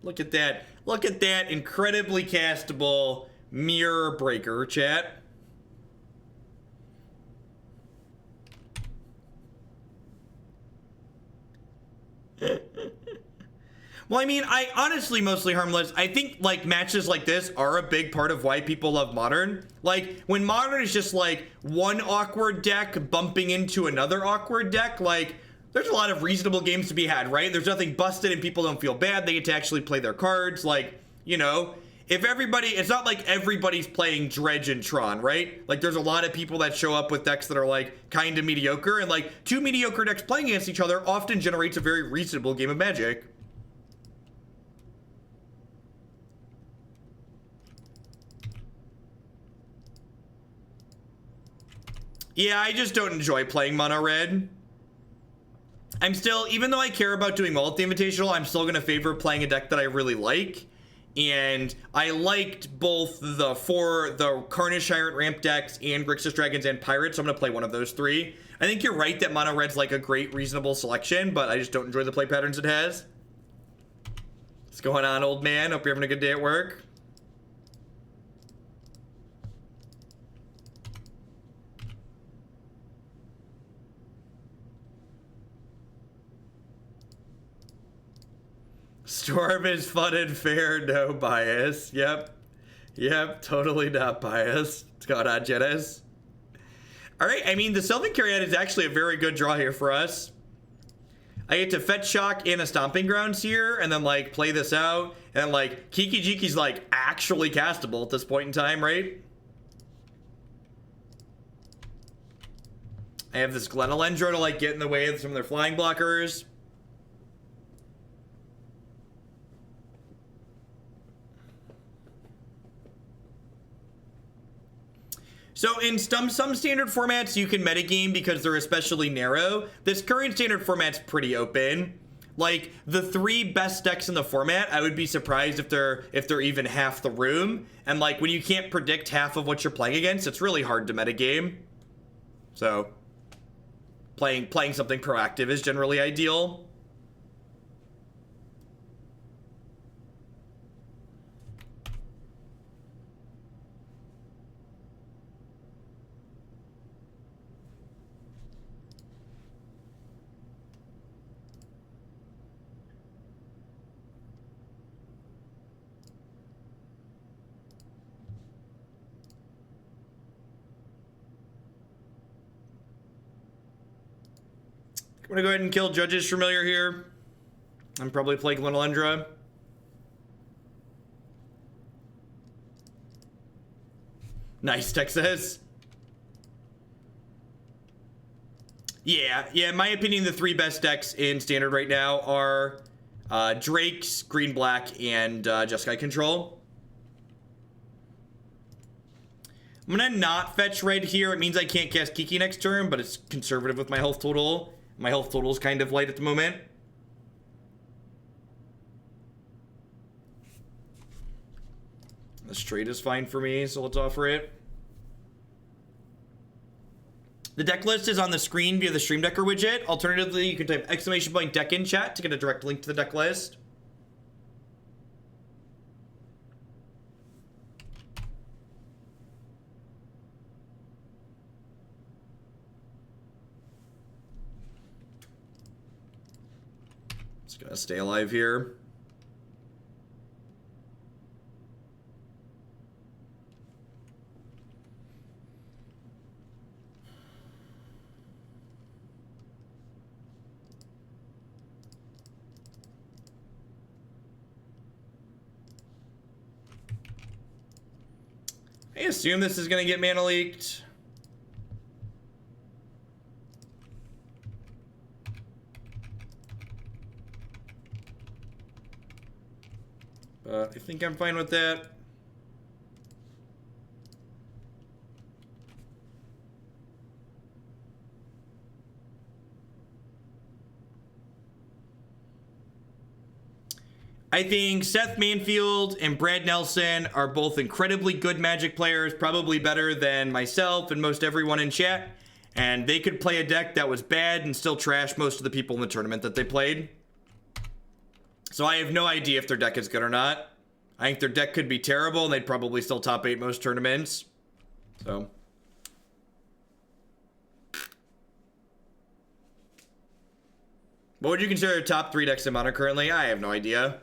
Look at that. Look at that incredibly castable Mirror Breaker, chat. Well, I mean, I honestly mostly harmless. I think like matches like this are a big part of why people love Modern. Like when Modern is just like one awkward deck bumping into another awkward deck, like there's a lot of reasonable games to be had, right? There's nothing busted and people don't feel bad. They get to actually play their cards. Like, you know, if everybody, it's not like everybody's playing Dredge and Tron, right? Like there's a lot of people that show up with decks that are like kind of mediocre, and like two mediocre decks playing against each other often generates a very reasonable game of Magic. Yeah, I just don't enjoy playing mono red. I'm still, even though I care about doing well at the Invitational, I'm still gonna favor playing a deck that I really like. And I liked both the Carnage Tyrant ramp decks and Grixis Dragons and Pirates, so I'm gonna play one of those three. I think you're right that mono red's like a great, reasonable selection, but I just don't enjoy the play patterns it has. What's going on, old man? Hope you're having a good day at work. Storm is fun and fair, no bias. Yep, totally not biased. What's going on, Janice? All right, I mean, the Sylvan Caryatid is actually a very good draw here for us. I get to fetch shock in a Stomping Grounds here, and then like play this out, and then like Kiki-Jiki's like actually castable at this point in time, right? I have this Glenelendro to like get in the way of some of their flying blockers. So in some standard formats, you can metagame because they're especially narrow. This current standard format's pretty open. Like, the 3 best decks in the format, I would be surprised if they're even half the room. And like, when you can't predict half of what you're playing against, it's really hard to metagame. So playing something proactive is generally ideal. I'm gonna go ahead and kill Judge's Familiar here. I'm probably playing Linalendra. Nice, Texas. Yeah, in my opinion, the 3 best decks in Standard right now are Drake's, Green Black, and Jeskai Control. I'm gonna not fetch red here. It means I can't cast Kiki next turn, but it's conservative with my health total. My health total is kind of light at the moment. The straight is fine for me, so let's offer it. The deck list is on the screen via the Stream Decker widget. Alternatively, you can type !deck in chat to get a direct link to the deck list. Just gonna stay alive here. I assume this is gonna get mana leaked. But I think I'm fine with that. I think Seth Manfield and Brad Nelson are both incredibly good Magic players, probably better than myself and most everyone in chat. And they could play a deck that was bad and still trash most of the people in the tournament that they played. So I have no idea if their deck is good or not. I think their deck could be terrible and they'd probably still top 8 most tournaments. So what would you consider your top 3 decks in Modern currently? I have no idea.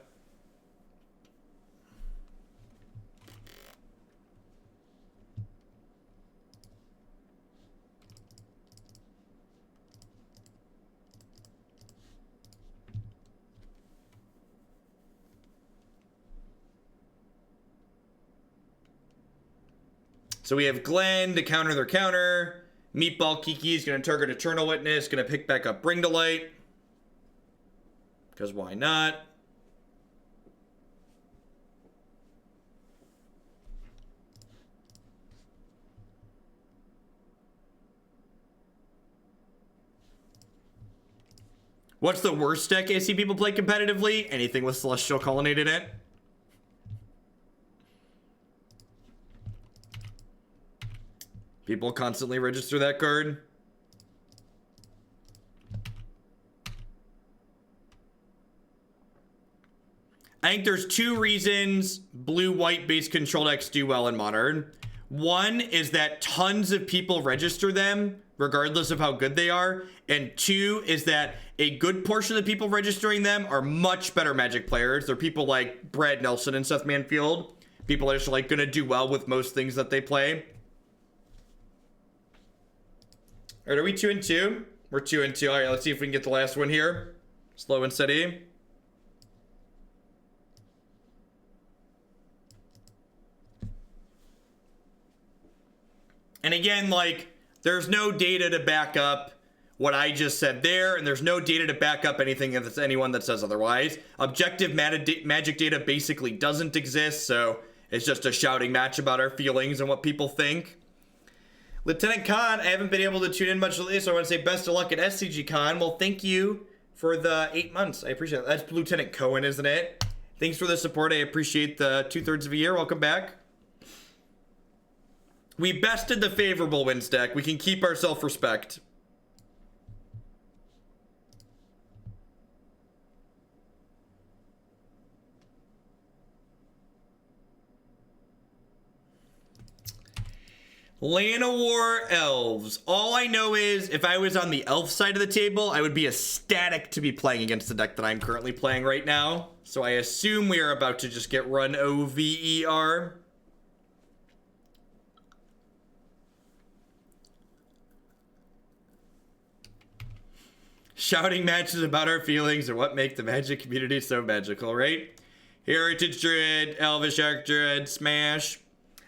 So we have Glenn to counter their counter. Meatball Kiki is going to target Eternal Witness, going to pick back up Bring to Light. Because why not? What's the worst deck I see people play competitively? Anything with Celestial Colonnade in it. People constantly register that card. I think there's 2 reasons blue-white base control decks do well in Modern. One is that tons of people register them, regardless of how good they are. And 2 is that a good portion of the people registering them are much better Magic players. They're people like Brad Nelson and Seth Manfield. People are just like gonna do well with most things that they play. All right, are we 2-2? We're 2-2. All right, let's see if we can get the last one here. Slow and steady. And again, like, there's no data to back up what I just said there, and there's no data to back up anything that's anyone that says otherwise. Objective Magic data basically doesn't exist, so it's just a shouting match about our feelings and what people think. Lieutenant Khan, I haven't been able to tune in much lately, so I want to say best of luck at SCG Con. Well, thank you for the 8 months. I appreciate it. That's Lieutenant Cohen, isn't it? Thanks for the support. I appreciate the 2/3 of a year. Welcome back. We bested the favorable win stack. We can keep our self-respect. Llanowar Elves. All I know is if I was on the elf side of the table, I would be ecstatic to be playing against the deck that I'm currently playing right now. So I assume we are about to just get run OVER. Shouting matches about our feelings are what make the Magic community so magical, right? Heritage Druid, Elvish Archdruid, Smash.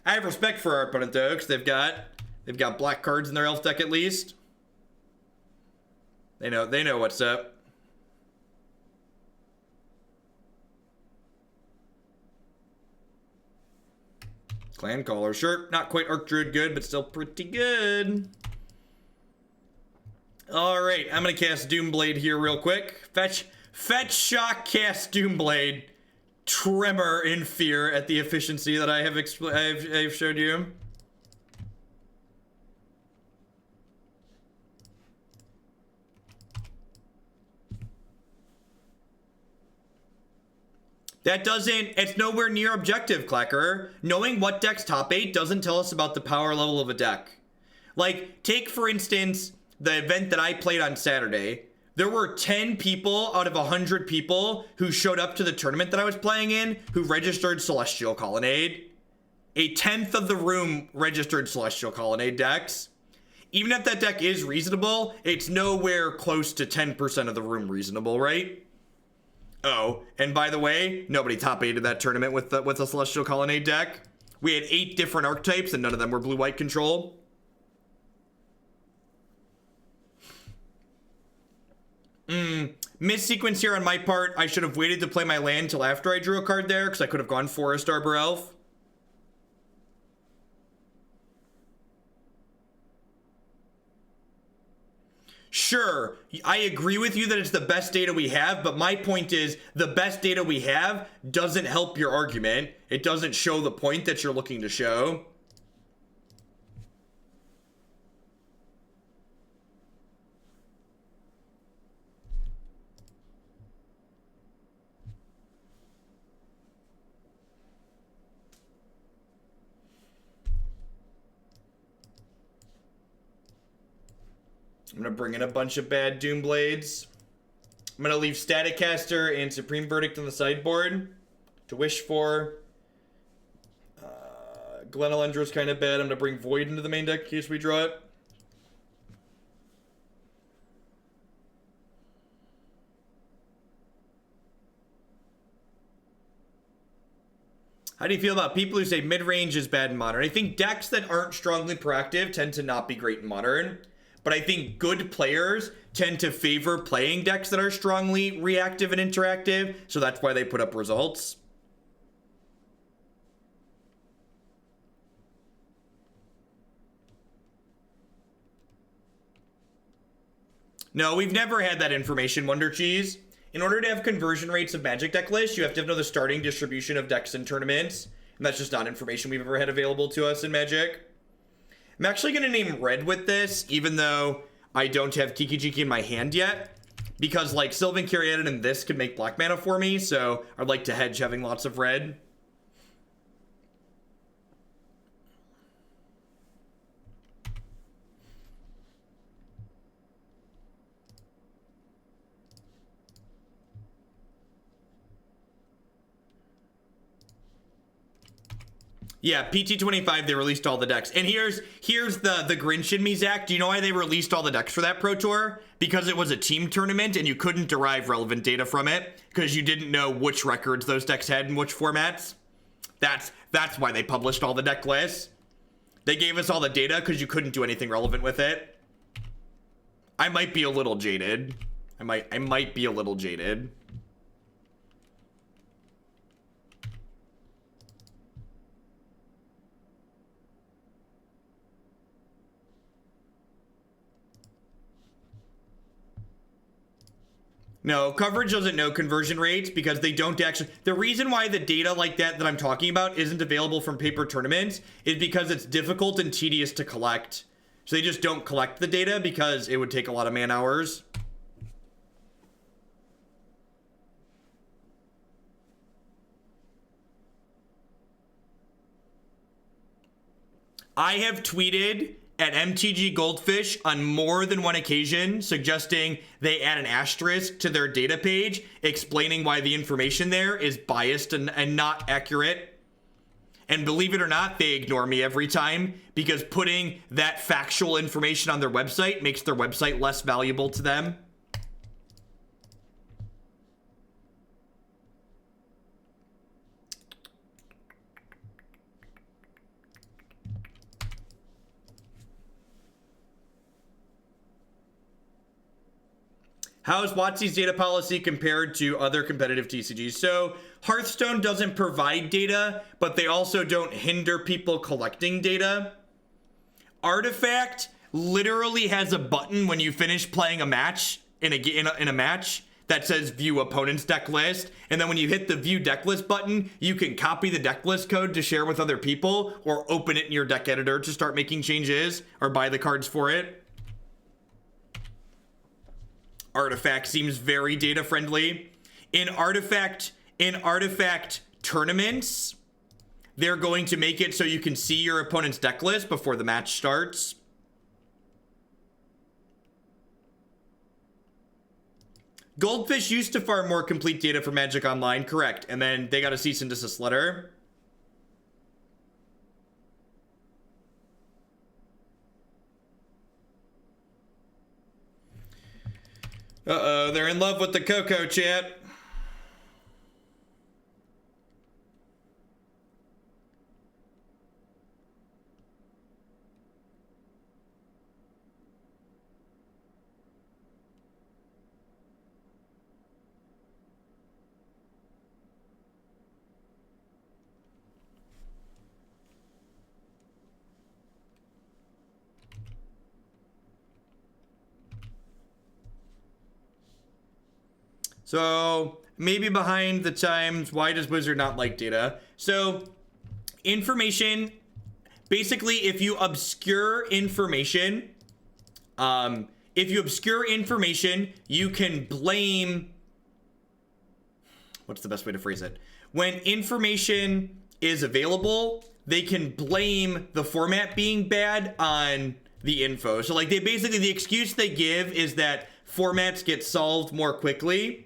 I have respect for our opponent though, because they've got black cards in their elf deck at least. They know what's up. Clan Caller, sure, not quite Archdruid good, but still pretty good. All right, I'm gonna cast Doomblade here real quick. Fetch, shock, cast Doomblade. Tremor in fear at the efficiency that I've showed you. It's nowhere near objective, Clacker. Knowing what deck's top 8 doesn't tell us about the power level of a deck. Like, take for instance, the event that I played on Saturday. There were 10 people out of 100 people who showed up to the tournament that I was playing in who registered Celestial Colonnade. A 10th of the room registered Celestial Colonnade decks. Even if that deck is reasonable, it's nowhere close to 10% of the room reasonable, right? Oh, and by the way, nobody top 8'd that tournament with a Celestial Colonnade deck. We had 8 different archetypes and none of them were blue-white control. Missequence here on my part. I should have waited to play my land till after I drew a card there, because I could have gone Forest Arbor Elf. Sure, I agree with you that it's the best data we have, but my point is the best data we have doesn't help your argument. It doesn't show the point that you're looking to show. I'm gonna bring in a bunch of bad Doomblades. I'm gonna leave Static Caster and Supreme Verdict on the sideboard to wish for. Glen Elendra's kind of bad. I'm gonna bring Void into the main deck in case we draw it. How do you feel about people who say mid-range is bad in Modern? I think decks that aren't strongly proactive tend to not be great in Modern. But I think good players tend to favor playing decks that are strongly reactive and interactive, so that's why they put up results. No, we've never had that information, Wonder Cheese. In order to have conversion rates of Magic deck lists, you have to know the starting distribution of decks in tournaments, and that's just not information we've ever had available to us in Magic. I'm actually going to name red with this, even though I don't have Kiki-Jiki in my hand yet. Because, like, Sylvan Caryatid and this could make black mana for me, so I'd like to hedge having lots of red. Yeah, PT25, they released all the decks. And here's the Grinch in me, Zach. Do you know why they released all the decks for that Pro Tour? Because it was a team tournament and you couldn't derive relevant data from it because you didn't know which records those decks had in which formats. That's why they published all the deck lists. They gave us all the data because you couldn't do anything relevant with it. I might be a little jaded. I might be a little jaded. No, coverage doesn't know conversion rates because they don't actually. The reason why the data like that I'm talking about isn't available from paper tournaments is because it's difficult and tedious to collect. So they just don't collect the data because it would take a lot of man hours. I have tweeted at MTG Goldfish on more than one occasion suggesting they add an asterisk to their data page explaining why the information there is biased and not accurate. And believe it or not, they ignore me every time because putting that factual information on their website makes their website less valuable to them. How is WotC's data policy compared to other competitive TCGs? So Hearthstone doesn't provide data, but they also don't hinder people collecting data. Artifact literally has a button when you finish playing a match in a match that says view opponent's deck list. And then when you hit the view deck list button, you can copy the deck list code to share with other people or open it in your deck editor to start making changes or buy the cards for it. Artifact seems very data friendly. In Artifact tournaments, they're going to make it so you can see your opponent's deck list before the match starts. Goldfish used to farm more complete data for Magic Online, correct, and then they got a cease and desist letter. Uh-oh, they're in love with the Coco chat. So maybe behind the times, why does Blizzard not like data? So information, basically if you obscure information, you can blame, what's the best way to phrase it? When information is available, they can blame the format being bad on the info. So like the excuse they give is that formats get solved more quickly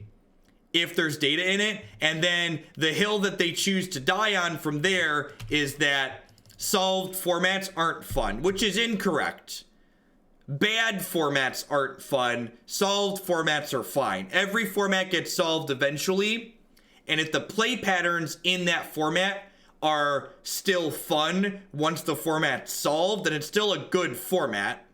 if there's data in it, and then the hill that they choose to die on from there is that solved formats aren't fun, which is incorrect. Bad formats aren't fun. Solved formats are fine. Every format gets solved eventually, and if the play patterns in that format are still fun once the format's solved, then it's still a good format.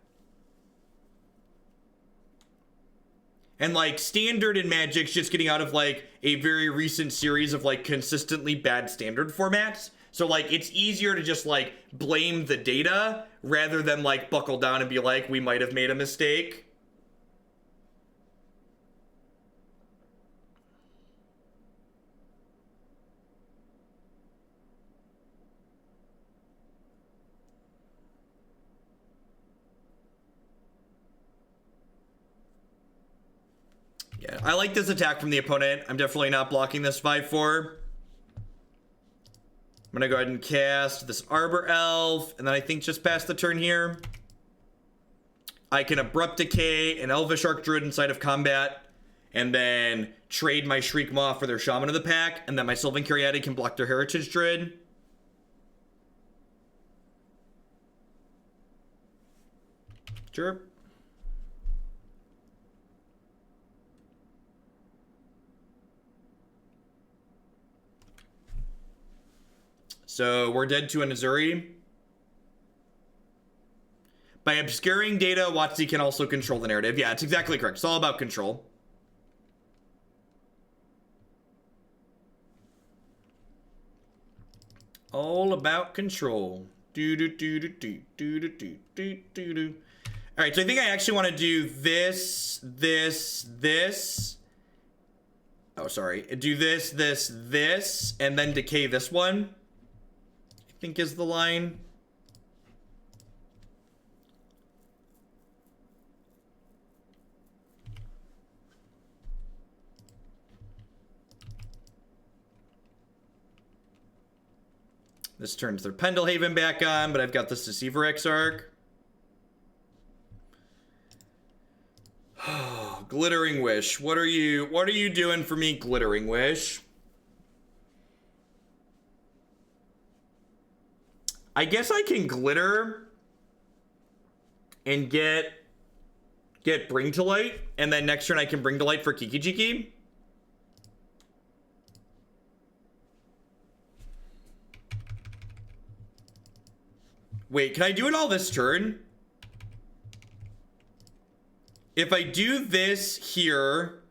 And like standard in Magic's just getting out of like a very recent series of like consistently bad standard formats. So like it's easier to just like blame the data rather than like buckle down and be like, we might have made a mistake. Yeah, I like this attack from the opponent. I'm definitely not blocking this 5-4. I'm gonna go ahead and cast this Arbor Elf, and then I think just past the turn here, I can Abrupt Decay an Elvish Archdruid inside of combat, and then trade my Shriekmaw for their Shaman of the Pack, and then my Sylvan Caryatid can block their Heritage Druid. Sure. So we're dead to an Azuri. By obscuring data, WotC can also control the narrative. Yeah, it's exactly correct. It's all about control. All about control. Do do do do do do do do do do do. All right, so I think I actually want to do this, Oh, sorry. Do this, this, this, and then decay this one, I think is the line. This turns their Pendelhaven back on, but I've got this Deceiver Exarch. Glittering Wish. What are you doing for me, Glittering Wish? I guess I can glitter and get Bring to Light, and then next turn I can Bring to Light for Kiki-Jiki. Wait, can I do it all this turn? If I do this here...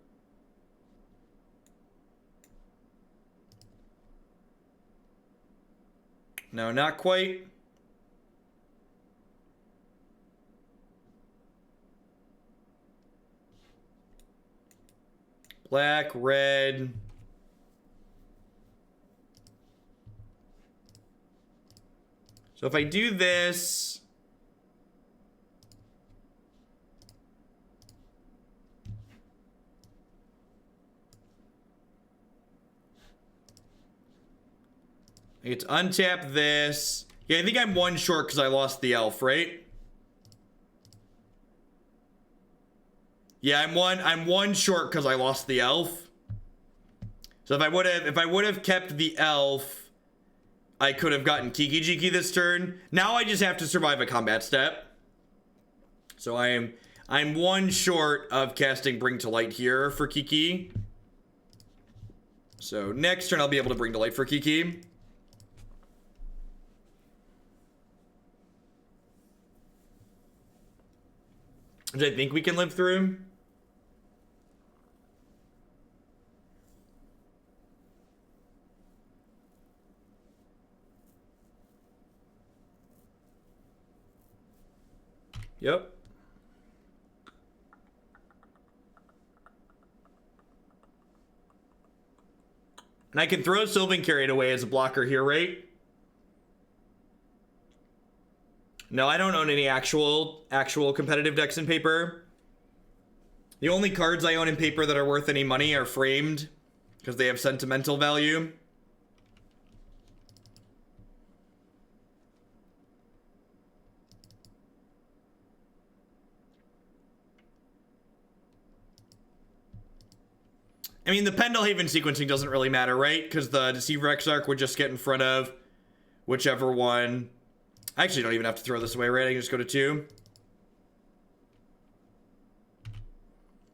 No, not quite. Black, red... So if I do this... I get to untap this. Yeah, I think I'm one short because I lost the elf, right? Yeah, I'm one short because I lost the elf. So if I would have kept the elf, I could have gotten Kiki-Jiki this turn. Now I just have to survive a combat step. So I'm one short of casting Bring to Light here for Kiki. So next turn I'll be able to Bring to Light for Kiki. Which I think we can live through. Yep. And I can throw Sylvan Carried Away as a blocker here, right? No, I don't own any actual competitive decks in Paper. The only cards I own in Paper that are worth any money are Framed, because they have sentimental value. I mean, the Pendelhaven sequencing doesn't really matter, right? Because the Deceiver Exarch would just get in front of whichever one. I actually don't even have to throw this away, right? I can just go to 2.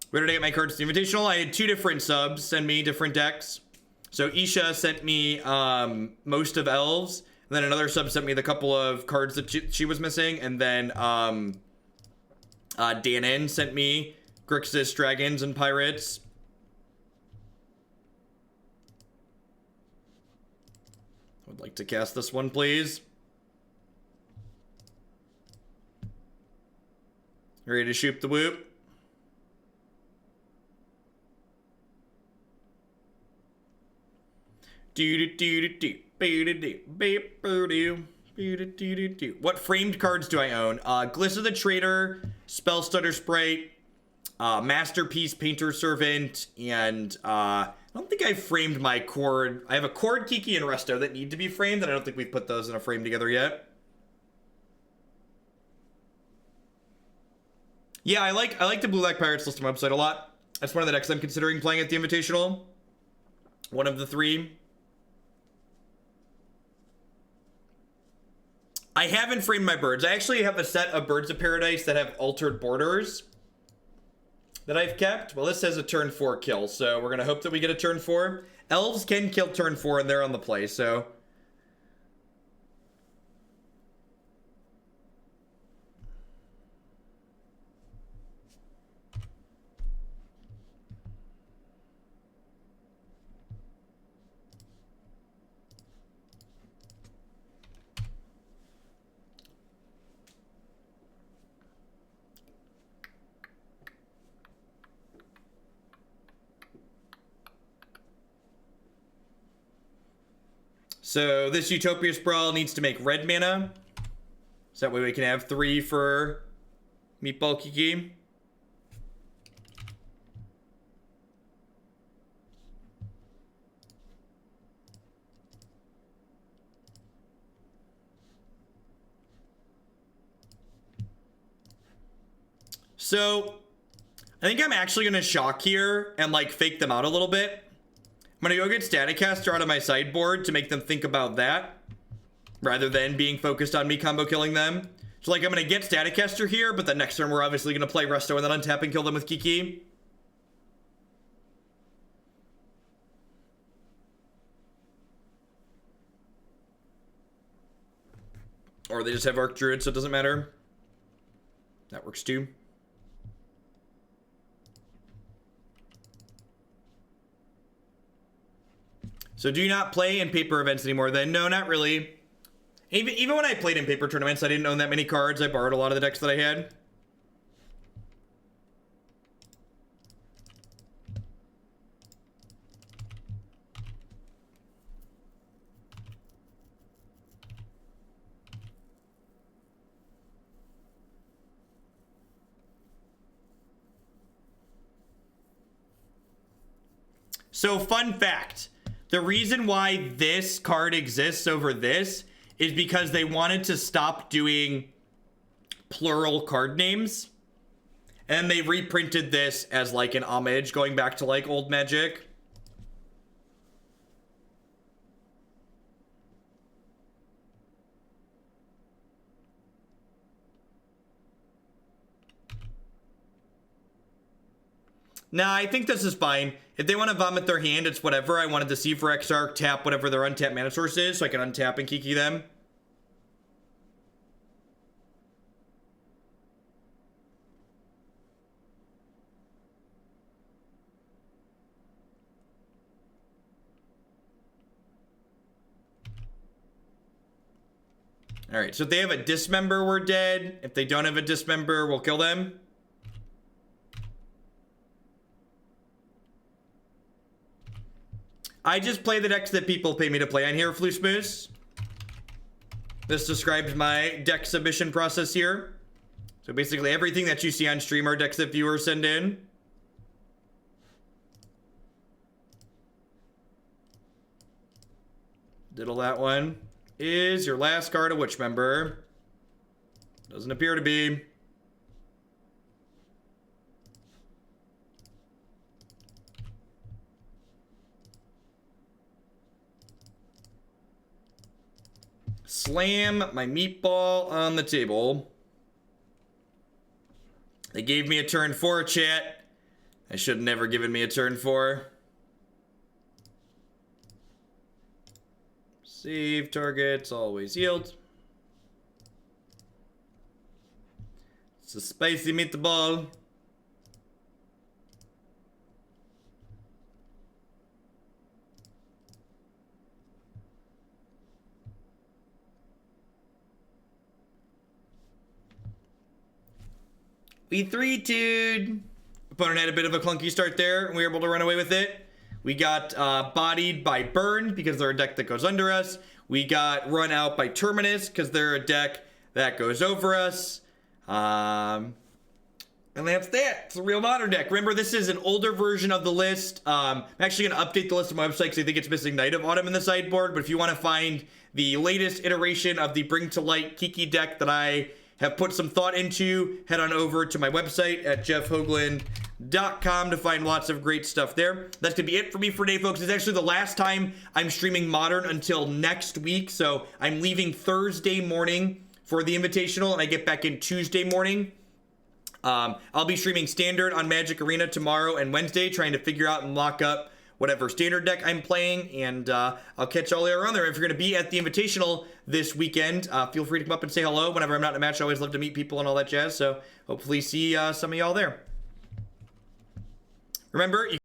Where did I get my cards to the Invitational? I had 2 different subs send me different decks. So Isha sent me most of Elves. And then another sub sent me the couple of cards that she was missing. And then Danon sent me Grixis, Dragons, and Pirates. I would like to cast this one, please. Ready to shoot the whoop? What framed cards do I own? Glissa the Traitor, Spellstutter Sprite, Masterpiece Painter Servant, and I don't think I framed my Chord. I have a Chord, Kiki, and Resto that need to be framed, and I don't think we've put those in a frame together yet. Yeah, I like the Blue Black Pirates System website a lot. That's one of the decks I'm considering playing at the Invitational. One of the 3. I haven't framed my birds. I actually have a set of Birds of Paradise that have altered borders that I've kept. Well, this says a turn 4 kill, so we're gonna hope that we get a turn 4. Elves can kill turn 4 and they're on the play, so... So this Utopia Sprawl needs to make red mana. So that way we can have 3 for Meatball Kiki. So I think I'm actually going to shock here and like fake them out a little bit. I'm going to go get Staticaster out of my sideboard to make them think about that rather than being focused on me combo killing them. So like I'm going to get Staticaster here, but the next turn we're obviously going to play Resto and then untap and kill them with Kiki. Or they just have Archdruid, so it doesn't matter. That works too. So do you not play in paper events anymore then? No, not really. Even when I played in paper tournaments, I didn't own that many cards. I borrowed a lot of the decks that I had. So fun fact. The reason why this card exists over this is because they wanted to stop doing plural card names. And they reprinted this as like an homage going back to like old Magic. Nah, I think this is fine. If they want to vomit their hand, it's whatever. I wanted to see for Exarch, tap whatever their untapped mana source is, so I can untap and Kiki them. Alright, so if they have a Dismember, we're dead. If they don't have a Dismember, we'll kill them. I just play the decks that people pay me to play on here, Floose Moose. This describes my deck submission process here. So basically everything that you see on stream are decks that viewers send in. Diddle that one. Is your last card a Witchmember? Doesn't appear to be. Slam my meatball on the table. They gave me a turn 4, chat. I should have never given me a turn 4. Save targets, always yield. It's a spicy meatball. We 3-2'd. Opponent had a bit of a clunky start there, and we were able to run away with it. We got bodied by Burn because they're a deck that goes under us. We got run out by Terminus because they're a deck that goes over us. And that's that. It's a real modern deck. Remember, this is an older version of the list. I'm actually going to update the list on my website because I think it's missing Knight of Autumn in the sideboard. But if you want to find the latest iteration of the Bring to Light Kiki deck that I have put some thought into, head on over to my website at jeffhoagland.com to find lots of great stuff there. That's going to be it for me for today, folks. It's actually the last time I'm streaming Modern until next week. So I'm leaving Thursday morning for the Invitational, and I get back in Tuesday morning. I'll be streaming Standard on Magic Arena tomorrow and Wednesday, trying to figure out and lock up whatever Standard deck I'm playing, and I'll catch y'all later on there. If you're going to be at the Invitational this weekend, feel free to come up and say hello. Whenever I'm not in a match, I always love to meet people and all that jazz, so hopefully see some of y'all there. Remember, you